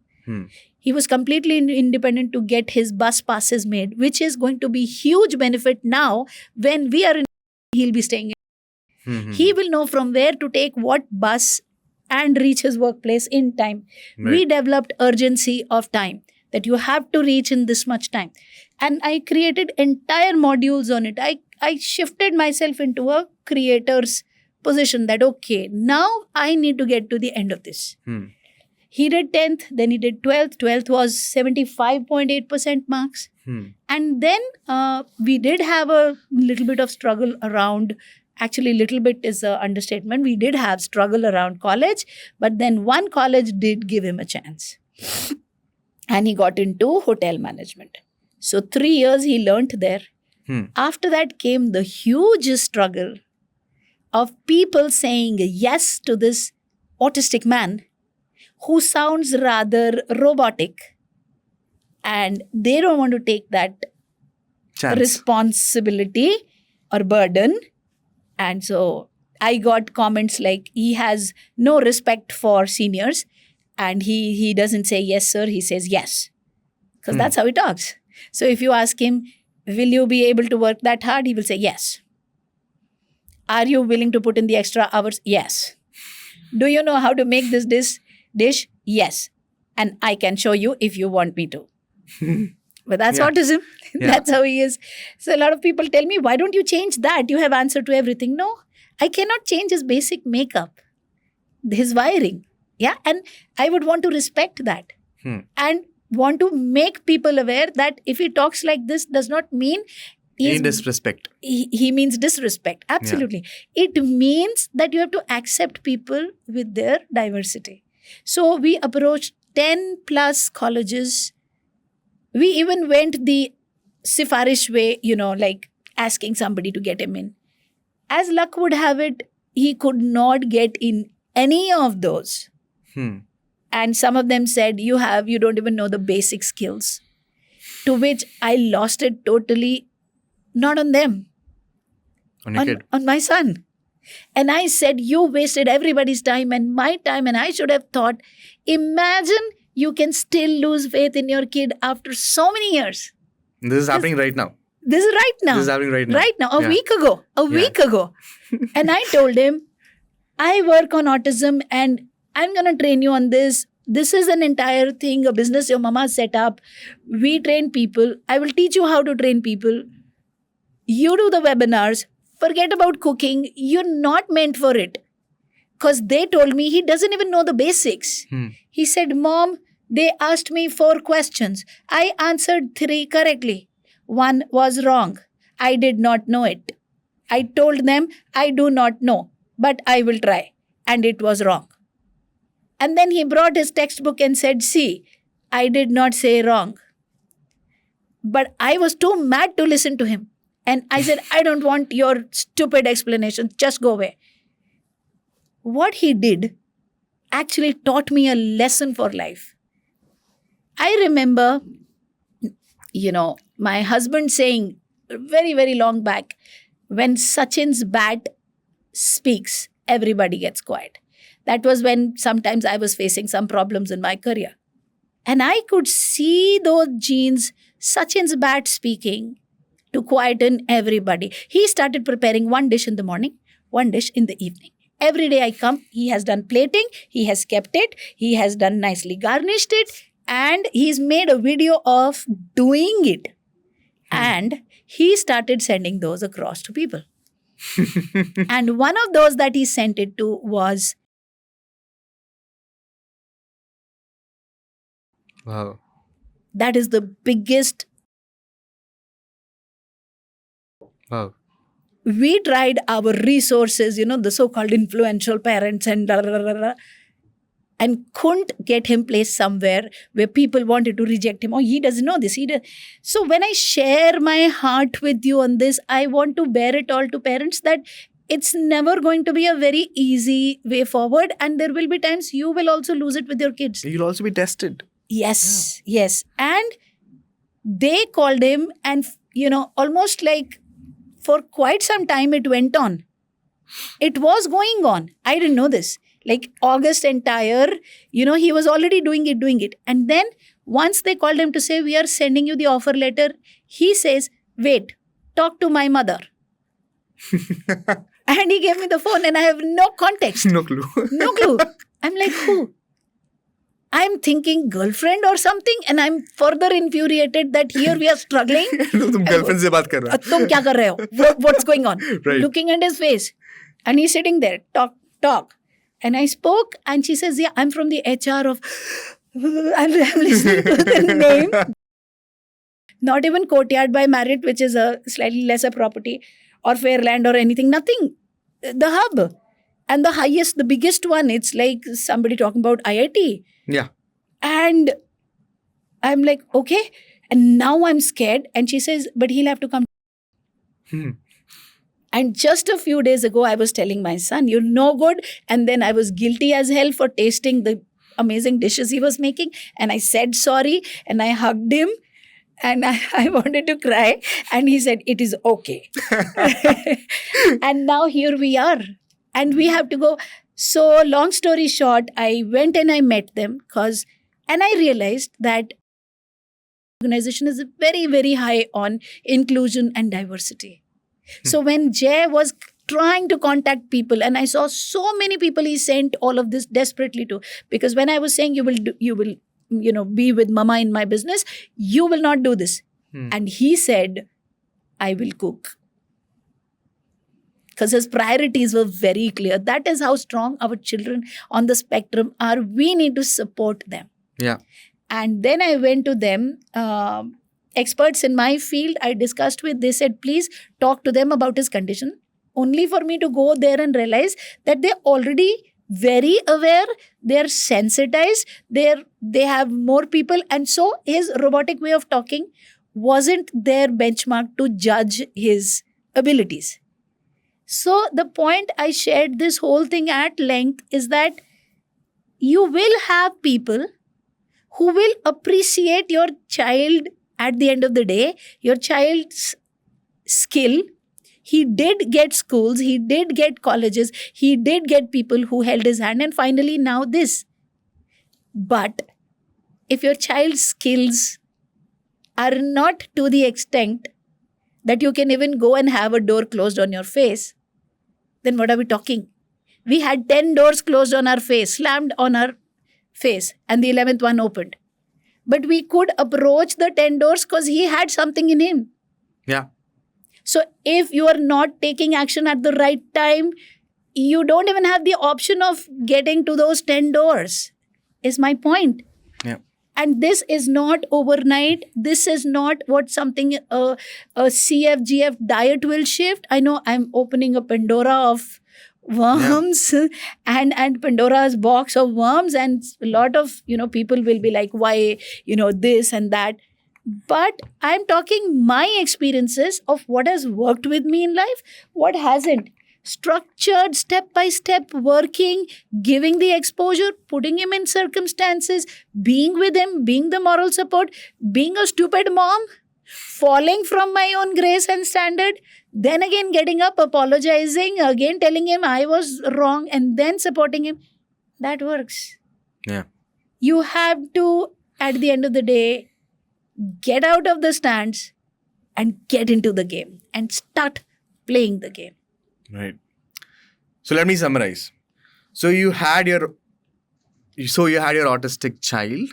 He was completely independent to get his bus passes made, which is going to be huge benefit now when we are in. He'll be staying. He will know from where to take what bus and reach his workplace in time. Right. We developed urgency of time, that you have to reach in this much time. And I created entire modules on it. I shifted myself into a creator's position that, okay, now I need to get to the end of this. He did 10th, then he did 12th. 12th was 75.8% marks. And then we did have a little bit of struggle around, actually little bit is an understatement. We did have struggle around college, but then one college did give him a chance. And he got into hotel management. So 3 years he learnt there. After that came the huge struggle of people saying yes to this autistic man who sounds rather robotic, and they don't want to take that responsibility or burden. And so I got comments like, he has no respect for seniors, and he doesn't say yes sir, he says yes, because that's how he talks. So if you ask him, will you be able to work that hard, he will say yes. Are you willing to put in the extra hours? Yes. Do you know how to make this dish? Yes. And I can show you if you want me to. But that's autism. That's how he is. So a lot of people tell me, why don't you change that? You have answer to everything. No, I cannot change his basic makeup, his wiring. Yeah. And I would want to respect that. And want to make people aware that if he talks like this does not mean disrespect. He means disrespect. Absolutely. It means that you have to accept people with their diversity. So we approached 10 plus colleges. We even went the Sifarish way, like asking somebody to get him in. As luck would have it, he could not get in any of those. And some of them said, you don't even know the basic skills. To which I lost it totally, not on them. On your kid. On my son. And I said, you wasted everybody's time and my time, and I should have thought, imagine you can still lose faith in your kid after so many years. This is happening right now. This is right now. This is happening right now. Right now. A week ago. And I told him, I work on autism and I'm going to train you on this. This is an entire thing, a business your mama set up. We train people. I will teach you how to train people. You do the webinars. Forget about cooking. You're not meant for it. Because they told me he doesn't even know the basics. He said, Mom, they asked me 4 questions. I answered 3 correctly. 1 was wrong. I did not know it. I told them, I do not know, but I will try. And it was wrong. And then he brought his textbook and said, see, I did not say wrong. But I was too mad to listen to him. And I said, I don't want your stupid explanations. Just go away. What he did actually taught me a lesson for life. I remember, my husband saying very, very long back, when Sachin's bat speaks, everybody gets quiet. That was when sometimes I was facing some problems in my career. And I could see those genes, Sachin's bat speaking, to quieten everybody. He started preparing 1 dish in the morning, 1 dish in the evening. Every day I come, he has done plating, he has kept it, he has done nicely garnished it, and he's made a video of doing it. And he started sending those across to people. And one of those that he sent it to was, wow. That is the biggest. Wow. We tried our resources, the so-called influential parents and and couldn't get him placed somewhere where people wanted to reject him. Oh, he doesn't know this. So when I share my heart with you on this, I want to bear it all to parents that it's never going to be a very easy way forward. And there will be times you will also lose it with your kids. You'll also be tested. Yes, yes. And they called him and, almost like for quite some time it went on. It was going on. I didn't know this. Like August entire, he was already doing it. And then Once they called him to say, we are sending you the offer letter. He says, wait, talk to my mother. And he gave me the phone and I have no context. No clue. No clue. I'm like, who? I'm thinking girlfriend or something, and I'm further infuriated that here we are struggling. तुम girlfriend से बात कर रहा है. तुम क्या कर रहे हो? What's going on? Right. Looking at his face. And he's sitting there, talk. And I spoke, and she says, yeah, I'm from the HR of... I'm listening to the name. Not even Courtyard by Marriott, which is a slightly lesser property, or Fairland or anything. Nothing. The hub. And the highest, the biggest one, it's like somebody talking about IIT. Yeah. And I'm like, okay. And now I'm scared. And she says, but he'll have to come. And just a few days ago, I was telling my son, you're no good. And then I was guilty as hell for tasting the amazing dishes he was making. And I said sorry. And I hugged him. And I wanted to cry. And he said, it is okay. And now here we are. And we have to go. So long story short, I went and I met them and I realized that organization is very, very high on inclusion and diversity. So when Jay was trying to contact people, and I saw so many people he sent all of this desperately to, because when I was saying you will be with mama in my business, you will not do this. And he said, I will cook. Because his priorities were very clear. That is how strong our children on the spectrum are. We need to support them. Yeah. And then I went to them, experts in my field, I discussed with, they said, please talk to them about his condition. Only for me to go there and realize that they're already very aware, they're sensitized, they have more people. And so his robotic way of talking wasn't their benchmark to judge his abilities. So the point I shared this whole thing at length is that you will have people who will appreciate your child at the end of the day, your child's skill. He did get schools, he did get colleges, he did get people who held his hand, and finally now this. But if your child's skills are not to the extent that you can even go and have a door closed on your face, then what are we talking? We had 10 doors closed on our face, slammed on our face, and the 11th one opened. But we could approach the 10 doors because he had something in him. Yeah. So if you are not taking action at the right time, you don't even have the option of getting to those 10 doors, is my point. Yeah. And this is not overnight. This is not what something a CFGF diet will shift. I know I'm opening a Pandora of worms and Pandora's box of worms, and a lot of people will be like, why this and that. But I'm talking my experiences of what has worked with me in life, what hasn't. Structured, step-by-step working, giving the exposure, putting him in circumstances, being with him, being the moral support, being a stupid mom, falling from my own grace and standard, then again getting up, apologizing, again telling him I was wrong, and then supporting him. That works. Yeah. You have to, at the end of the day, get out of the stands and get into the game and start playing the game. Right. So let me summarize. So you had your autistic child,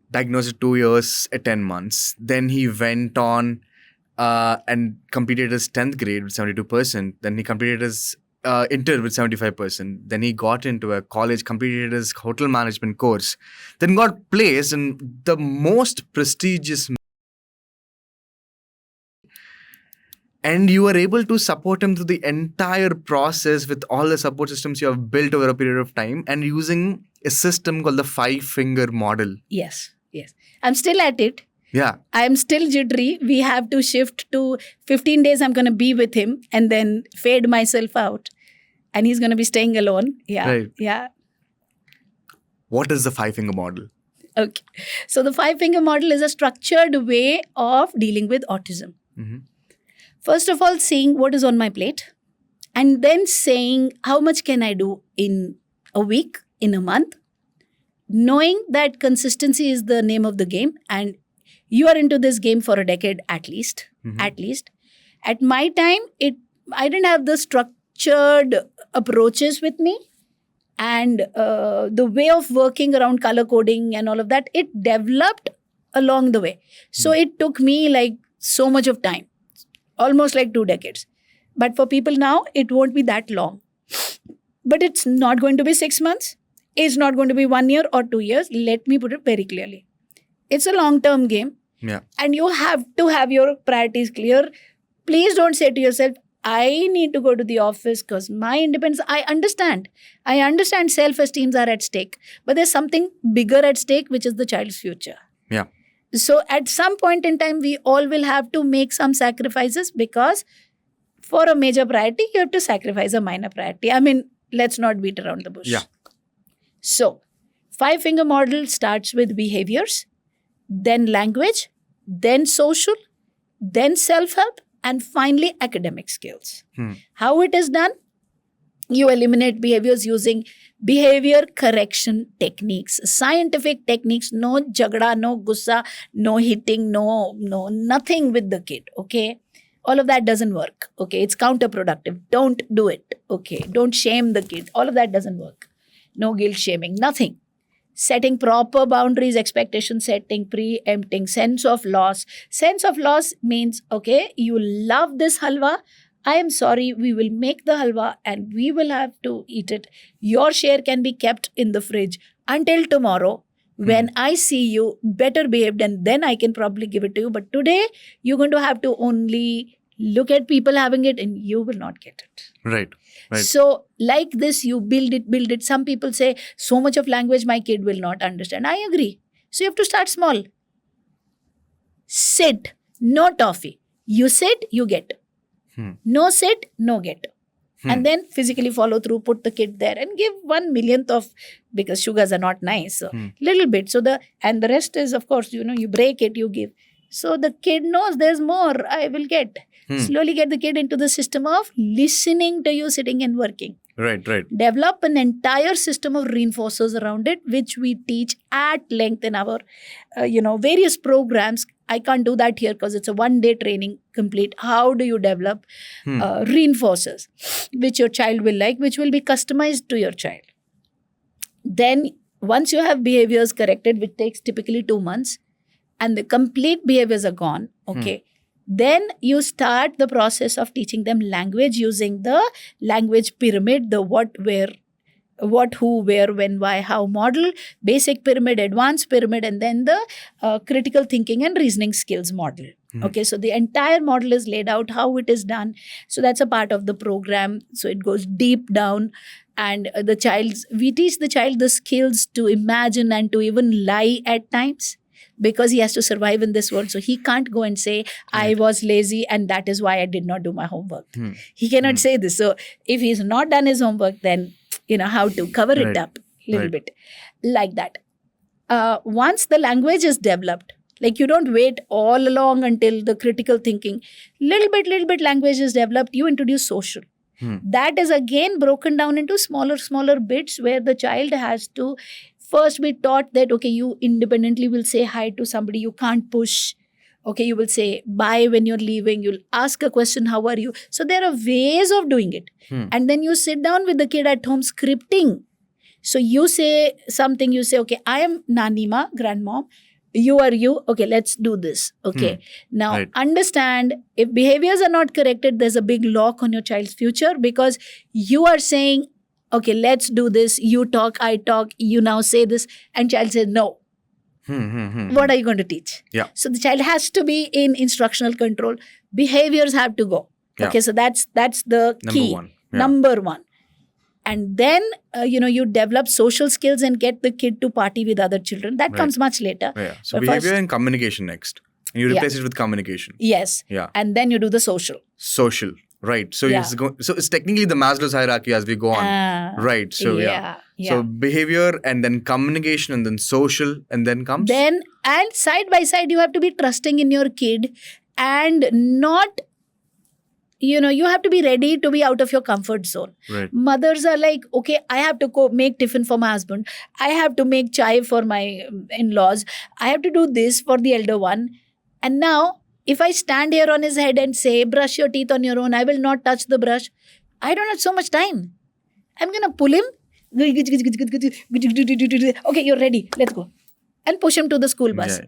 diagnosed at 2 years at 10 months. Then he went on and completed his 10th grade with 72%. Then he completed his inter with 75%. Then he got into a college, completed his hotel management course. Then got placed in the most prestigious. And you were able to support him through the entire process with all the support systems you have built over a period of time, and using a system called the 5-finger model. Yes. I'm still at it. Yeah. I'm still jittery. We have to shift to 15 days I'm going to be with him and then fade myself out. And he's going to be staying alone. Yeah. Right. Yeah. What is the 5-finger model? Okay. So the 5-finger model is a structured way of dealing with autism. Mm-hmm. First of all, seeing what is on my plate, and then saying how much can I do in a week, in a month. knowing that consistency is the name of the game, and you are into this game for a decade at least. At least. At my time, I didn't have the structured approaches with me, and the way of working around color coding and all of that, it developed along the way. So it took me like so much of time, almost like 2 decades. But for people now, it won't be that long. But it's not going to be 6 months. It's not going to be 1 year or 2 years. Let me put it very clearly. It's a long-term game. Yeah. And you have to have your priorities clear. Please don't say to yourself, I need to go to the office because my independence, I understand. I understand self-esteems are at stake. But there's something bigger at stake, which is the child's future. Yeah. So at some point in time, we all will have to make some sacrifices, because for a major priority, you have to sacrifice a minor priority. I mean, let's not beat around the bush. Yeah. So 5-finger model starts with behaviors, then language, then social, then self-help, and finally academic skills. How it is done? You eliminate behaviors using behavior correction techniques, scientific techniques. No jagda, no gussa, no hitting, no nothing with the kid. Okay, all of that doesn't work. Okay, it's counterproductive. Don't do it. Okay, don't shame the kid. All of that doesn't work. No guilt shaming, nothing. Setting proper boundaries, expectation setting, preempting, sense of loss. Sense of loss means, okay, you love this halwa. I am sorry, we will make the halwa and we will have to eat it. Your share can be kept in the fridge until tomorrow when I see you better behaved, and then I can probably give it to you. But today, you're going to have to only look at people having it and you will not get it. Right. So like this, you build it. Some people say, so much of language my kid will not understand. I agree. So you have to start small. Sit, no toffee. You sit, you get. No sit, no get. And then physically follow through, put the kid there and give 1/1,000,000th of, because sugars are not nice. So little bit. So the rest is, of course, you break it, you give. So the kid knows there's more I will get. Slowly get the kid into the system of listening to you, sitting and working. Right. Develop an entire system of reinforcers around it, which we teach at length in our, various programs. I can't do that here because it's a 1-day training complete. How do you develop reinforcers, which your child will like, which will be customized to your child? Then once you have behaviors corrected, which takes typically 2 months, and the complete behaviors are gone, okay, then you start the process of teaching them language using the language pyramid, the what, where, what, who, where, when, why, how model, basic pyramid, advanced pyramid, and then the critical thinking and reasoning skills model. Okay, so the entire model is laid out, how it is done. So that's a part of the program. So it goes deep down, and we teach the child the skills to imagine and to even lie at times, because he has to survive in this world. So he can't go and say, I was lazy and that is why I did not do my homework. He cannot say this. So if he's not done his homework, then how to cover it up a little bit like that. Once the language is developed, like you don't wait all along until the critical thinking. Little bit language is developed, you introduce social. That is again broken down into smaller bits where the child has to first be taught that, okay, you independently will say hi to somebody, you can't push. Okay, you will say bye when you're leaving, you'll ask a question, how are you? So there are ways of doing it. And then you sit down with the kid at home scripting. So you say something, you say, okay, I am Nanima, grandmom. You are you. Okay, let's do this. Okay. Now, understand, if behaviors are not corrected, there's a big lock on your child's future, because you are saying, okay, let's do this. You talk, I talk, you now say this. And child says, no. What are you going to teach? Yeah. So the child has to be in instructional control. Behaviors have to go. Yeah. Okay, so that's the key. Number one. And then, you develop social skills and get the kid to party with other children. That comes much later. Yeah. So but behavior and communication next. And you replace it with communication. Yes. Yeah. And then you do the social. Social. Right. So it's technically the Maslow's hierarchy as we go on. Right. So So behavior and then communication and then social and then comes. And side by side, you have to be trusting in your kid and not you have to be ready to be out of your comfort zone. Right. Mothers are like, okay, I have to go make tiffin for my husband. I have to make chai for my in-laws. I have to do this for the elder one. And now, if I stand here on his head and say, brush your teeth on your own, I will not touch the brush. I don't have so much time. I'm going to pull him. Okay, you're ready. Let's go. And push him to the school bus. Yeah.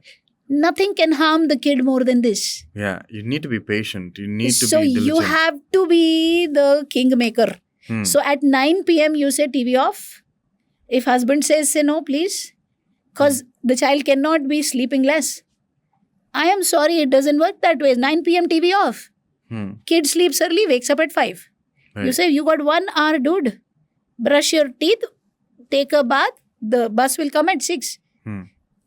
Nothing can harm the kid more than this. Yeah, you need to be patient. You need to So be diligent. you have to be the kingmaker. Hmm. So at 9 p.m. you say TV off. If husband says say no, please. Because the child cannot be sleeping less. I am sorry, it doesn't work that way. 9 p.m. TV off. Kid sleeps early, wakes up at 5. Right. You say, you got 1 hour, dude. Brush your teeth, take a bath. The bus will come at 6.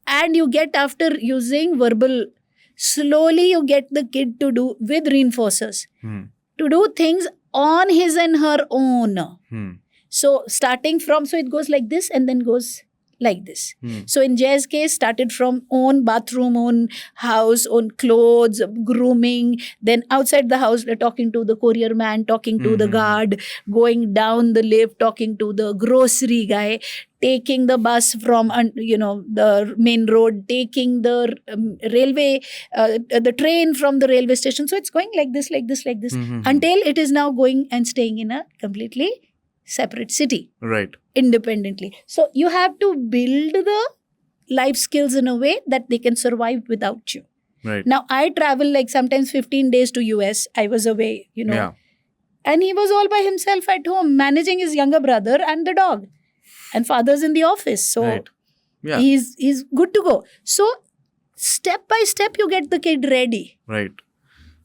And you get, after using verbal, slowly you get the kid to do with reinforcers. To do things on his and her own. So starting from, so it goes like this and then goes like this. So in Jay's case, started from own bathroom, own house, own clothes, grooming. Then outside the house, they're talking to the courier man, talking to the guard, going down the lift, talking to the grocery guy, taking the bus from the main road, taking the railway, the train from the railway station. So it's going like this, until it is now going and staying in a completely separate city. Right. Independently. So you have to build the life skills in a way that they can survive without you. Right. Now I travel like sometimes 15 days to US. I was away, Yeah. And he was all by himself at home, managing his younger brother and the dog. And father's in the office. So Right. Yeah. he's good to go. So step by step you get the kid ready. Right.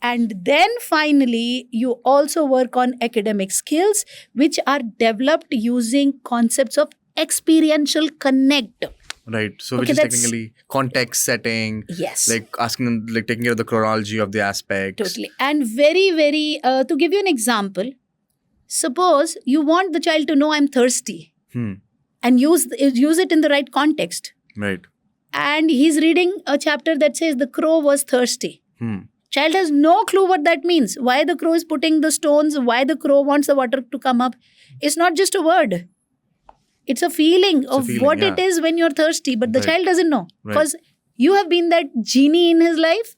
And then finally, you also work on academic skills, which are developed using concepts of experiential connect. Right. So Okay, which is that's- technically context setting, Yes. like asking them, like taking care of the chronology of the aspects. Totally. And very, very, to give you an example, suppose you want the child to know I'm thirsty and use it in the right context. Right. And he's reading a chapter that says the crow was thirsty. Child has no clue what that means. Why the crow is putting the stones, why the crow wants the water to come up. It's not just a word. It's a feeling of what it is when you're thirsty. But the child doesn't know. Because you have been that genie in his life.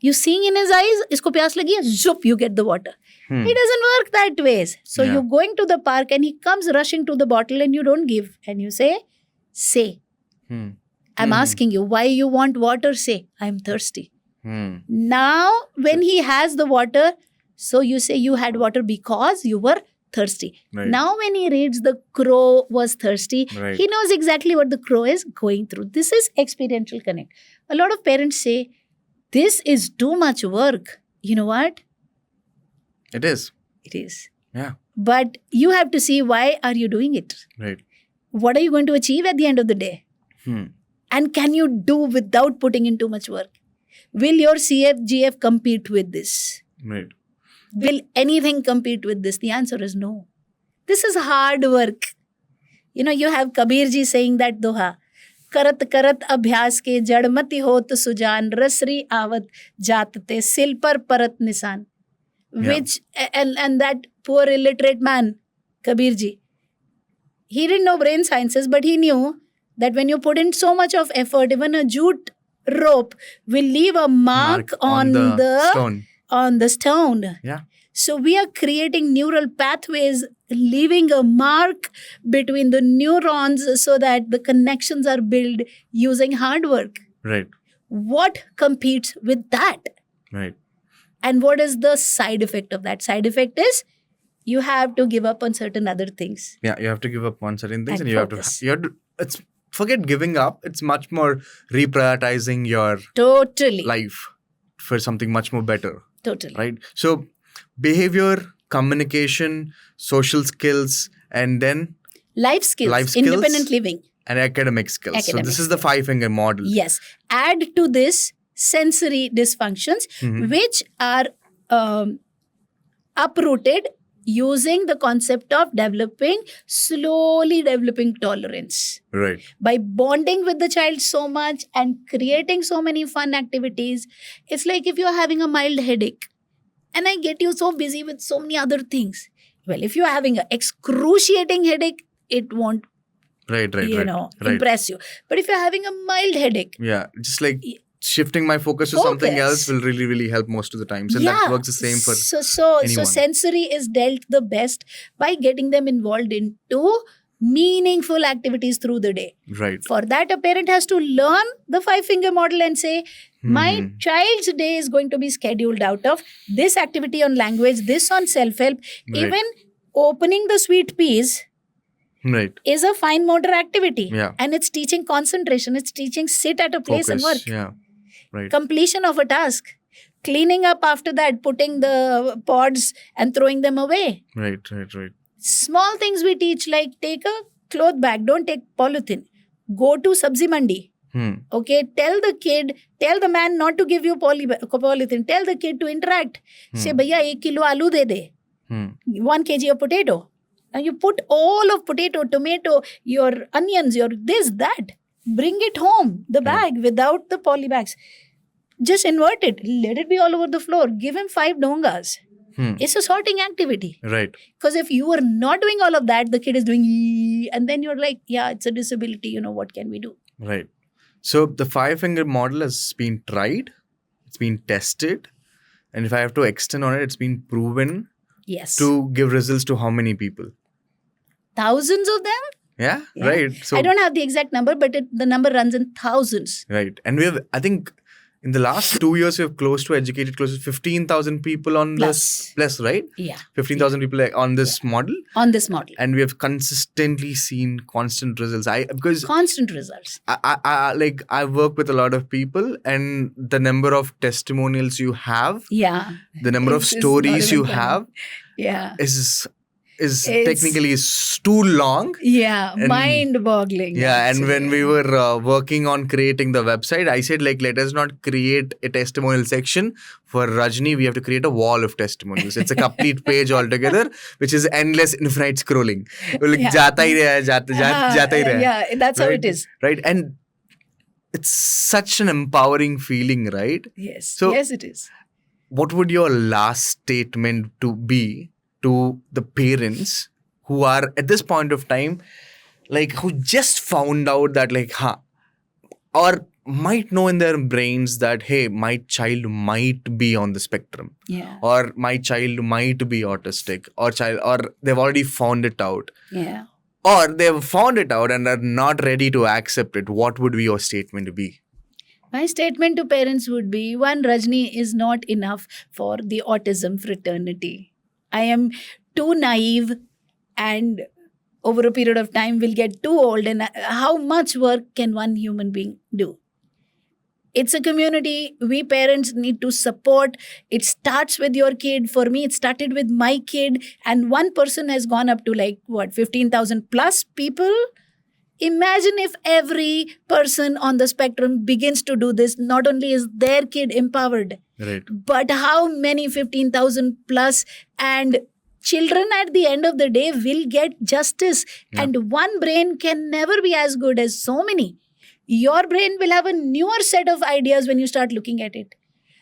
You seeing in his eyes, isko pyas lagi hai, zoop, you get the water. It doesn't work that way. So you're going to the park and he comes rushing to the bottle and you don't give. And you say. I'm asking you, why you want water? Say, I'm thirsty. Now, when he has the water, so you say you had water because you were thirsty. Right. Now, when he reads the crow was thirsty, Right. he knows exactly what the crow is going through. This is experiential connect. A lot of parents say, this is too much work. You know what? It is. It is. Yeah. But you have to see, why are you doing it? Right. What are you going to achieve at the end of the day? And can you do without putting in too much work? Will your CFGF compete with this? Right. Will anything compete with this? The answer is no. This is hard work. You have Kabir ji saying that doha. Karat karat abhyas ke jadmati hot sujan rasri avat jaatte sil par parat nisan. Which, and that poor illiterate man, Kabir ji, he didn't know brain sciences, but he knew that when you put in so much of effort, even a jute rope will leave a mark on the stone. On the stone. Yeah. So we are creating neural pathways, leaving a mark between the neurons so that the connections are built using hard work. Right. What competes with that? Right. And what is the side effect of that? Side effect is you have to give up on certain other things. Yeah, you have to give up on certain things, And and focus. you have to. It's forget giving up. It's much more reprioritizing your Totally. life for something much more better. Totally. Right. So behavior, communication, social skills, and then Life skills, independent living. and academic skills. So Academic this is the 5-finger model. Yes. Add to this sensory dysfunctions, which are uprooted using the concept of slowly developing tolerance. Right. By bonding with the child so much and creating so many fun activities. It's like if you're having a mild headache and I get you so busy with so many other things. Well, if you're having an excruciating headache, it won't, Right. impress you. But if you're having a mild headache, Yeah. Just like shifting my focus to something else will really, really help most of the times. And that works the same for so anyone. sensory is dealt the best by getting them involved into meaningful activities through the day. Right. For that, a parent has to learn the 5-finger model and say, my child's day is going to be scheduled out of this activity on language, this on self-help. Right. Even opening the sweet peas is a fine motor activity. Yeah. And it's teaching concentration. It's teaching sit at a place and work. Yeah. Right. Completion of a task. Cleaning up after that, putting the pods and throwing them away. Right. Small things we teach, like take a cloth bag, don't take polythene. Go to Sabzi Mandi. Okay, tell the man not to give you polythene. Tell the kid to interact. Say, bhaiya, 1 kilo aloo de de. 1 kg of potato. Now you put all of potato, tomato, your onions, your this, that. Bring it home, the bag, without the poly bags. Just invert it. Let it be all over the floor. Give him 5 dongas. It's a sorting activity. Right. Because if you are not doing all of that, the kid is doing and then you're like, yeah, it's a disability. What can we do? Right. So the 5-finger model has been tried. It's been tested. And if I have to extend on it, it's been proven to give results to how many people? Thousands of them? Yeah. Right. So I don't have the exact number, but the number runs in thousands. Right. And we have, I think, in the last 2 years, we have educated close to 15,000 people on this, right? Yeah. 15,000 people on this model. On this model. And we have consistently seen constant results. Constant results. I work with a lot of people, and the number of testimonials you have, the number of stories you have, is technically too long. Yeah, mind-boggling. Yeah, and when we were working on creating the website, I said, let us not create a testimonial section. For Rajni, we have to create a wall of testimonials. It's a complete page altogether, which is endless, infinite scrolling. Jata hi raha. Yeah, that's how it is. Right, and it's such an empowering feeling, right? Yes, so yes it is. What would your last statement be to the parents who are at this point of time, who just found out that or might know in their brains that, hey, my child might be on the spectrum, or my child might be autistic, or they've already found it out, or they've found it out and are not ready to accept it? What would be your statement be? My statement to parents would be, one, Rajni is not enough for the autism fraternity. I am too naive, and over a period of time will get too old. And how much work can one human being do? It's a community. We parents need to support. It starts with your kid. For me, it started with my kid. And one person has gone up to 15,000 plus people. Imagine if every person on the spectrum begins to do this. Not only is their kid empowered, right, but how many 15,000 plus and children at the end of the day will get justice. And one brain can never be as good as so many. Your brain will have a newer set of ideas when you start looking at it.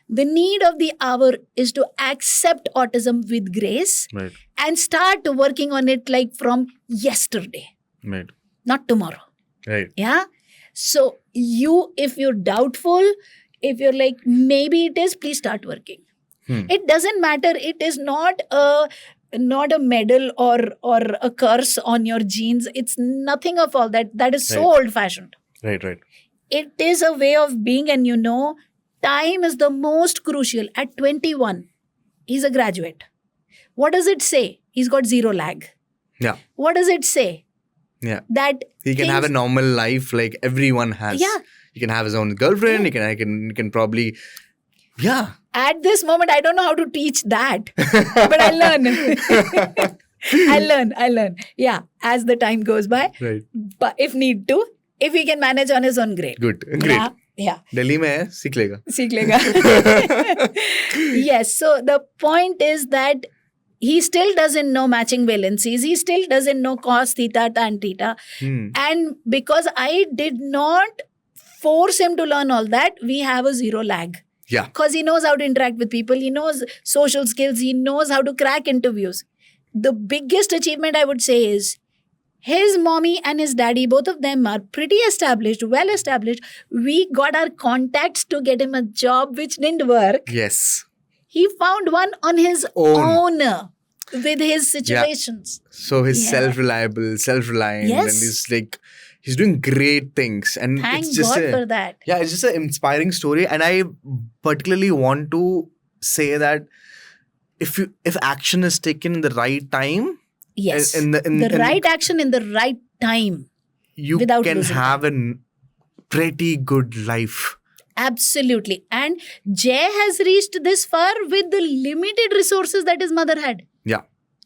The need of the hour is to accept autism with grace, right, and start working on it from yesterday. Right. Not tomorrow. Right. Yeah. So if you're doubtful, if you're maybe it is, please start working. It doesn't matter. It is not a medal or a curse on your genes. It's nothing of all that. That is so old-fashioned. Right. It is a way of being, and time is the most crucial. At 21, he's a graduate. What does it say? He's got 0 lag. Yeah. What does it say? Yeah. That he can have a normal life like everyone has. Yeah. He can have his own girlfriend. He can probably. Yeah. At this moment, I don't know how to teach that, but I learn. I learn. Yeah, as the time goes by. Right. But if need to, if he can manage on his own, great. Good. Great. Yeah. Delhi mein hai, seekh lega. Yes. So the point is that he still doesn't know matching valencies. He still doesn't know cos theta, tan theta. And because I did not force him to learn all that, we have a 0 lag. Yeah. Because he knows how to interact with people. He knows social skills. He knows how to crack interviews. The biggest achievement, I would say, is his mommy and his daddy, both of them are pretty established, well established. We got our contacts to get him a job which didn't work. Yes. He found one on his own with his situations. So he's self-reliable, self-reliant, and he's doing great things. And Thank it's just God for that. Yeah, it's just an inspiring story. And I particularly want to say that if action is taken in the right time, yes, the right action in the right time, you can have a pretty good life. Absolutely. And Jay has reached this far with the limited resources that his mother had. Yeah.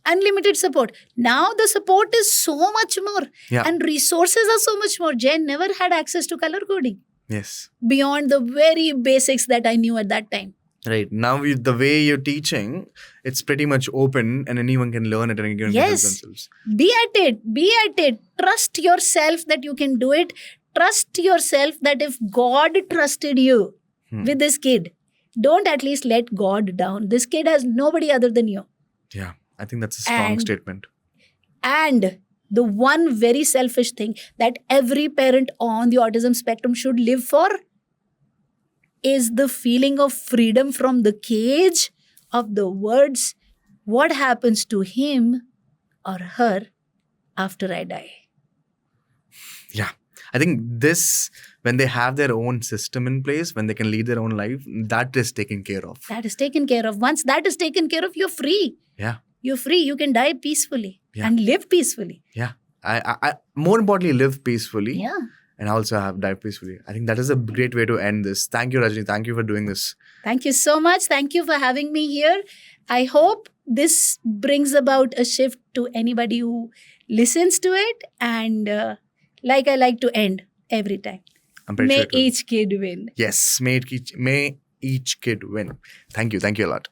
Unlimited support. Now the support is so much more. Yeah. And resources are so much more. Jay never had access to color coding. Yes. Beyond the very basics that I knew at that time. Right. Now, the way you're teaching, it's pretty much open and anyone can learn it and anyone can help themselves. Be at it. Be at it. Trust yourself that you can do it. Trust yourself that if God trusted you with this kid, don't at least let God down. This kid has nobody other than you. Yeah, I think that's a strong statement. And the one very selfish thing that every parent on the autism spectrum should live for is the feeling of freedom from the cage of the words, what happens to him or her after I die? Yeah. I think when they have their own system in place, when they can lead their own life, that is taken care of. That is taken care of. Once that is taken care of, you're free. Yeah. You're free. You can die peacefully and live peacefully. Yeah. I more importantly, live peacefully. Yeah. And also have died peacefully. I think that is a great way to end this. Thank you, Rajni. Thank you for doing this. Thank you so much. Thank you for having me here. I hope this brings about a shift to anybody who listens to it. And like I like to end every time. May each kid win. Yes, may each kid win. Thank you. Thank you a lot.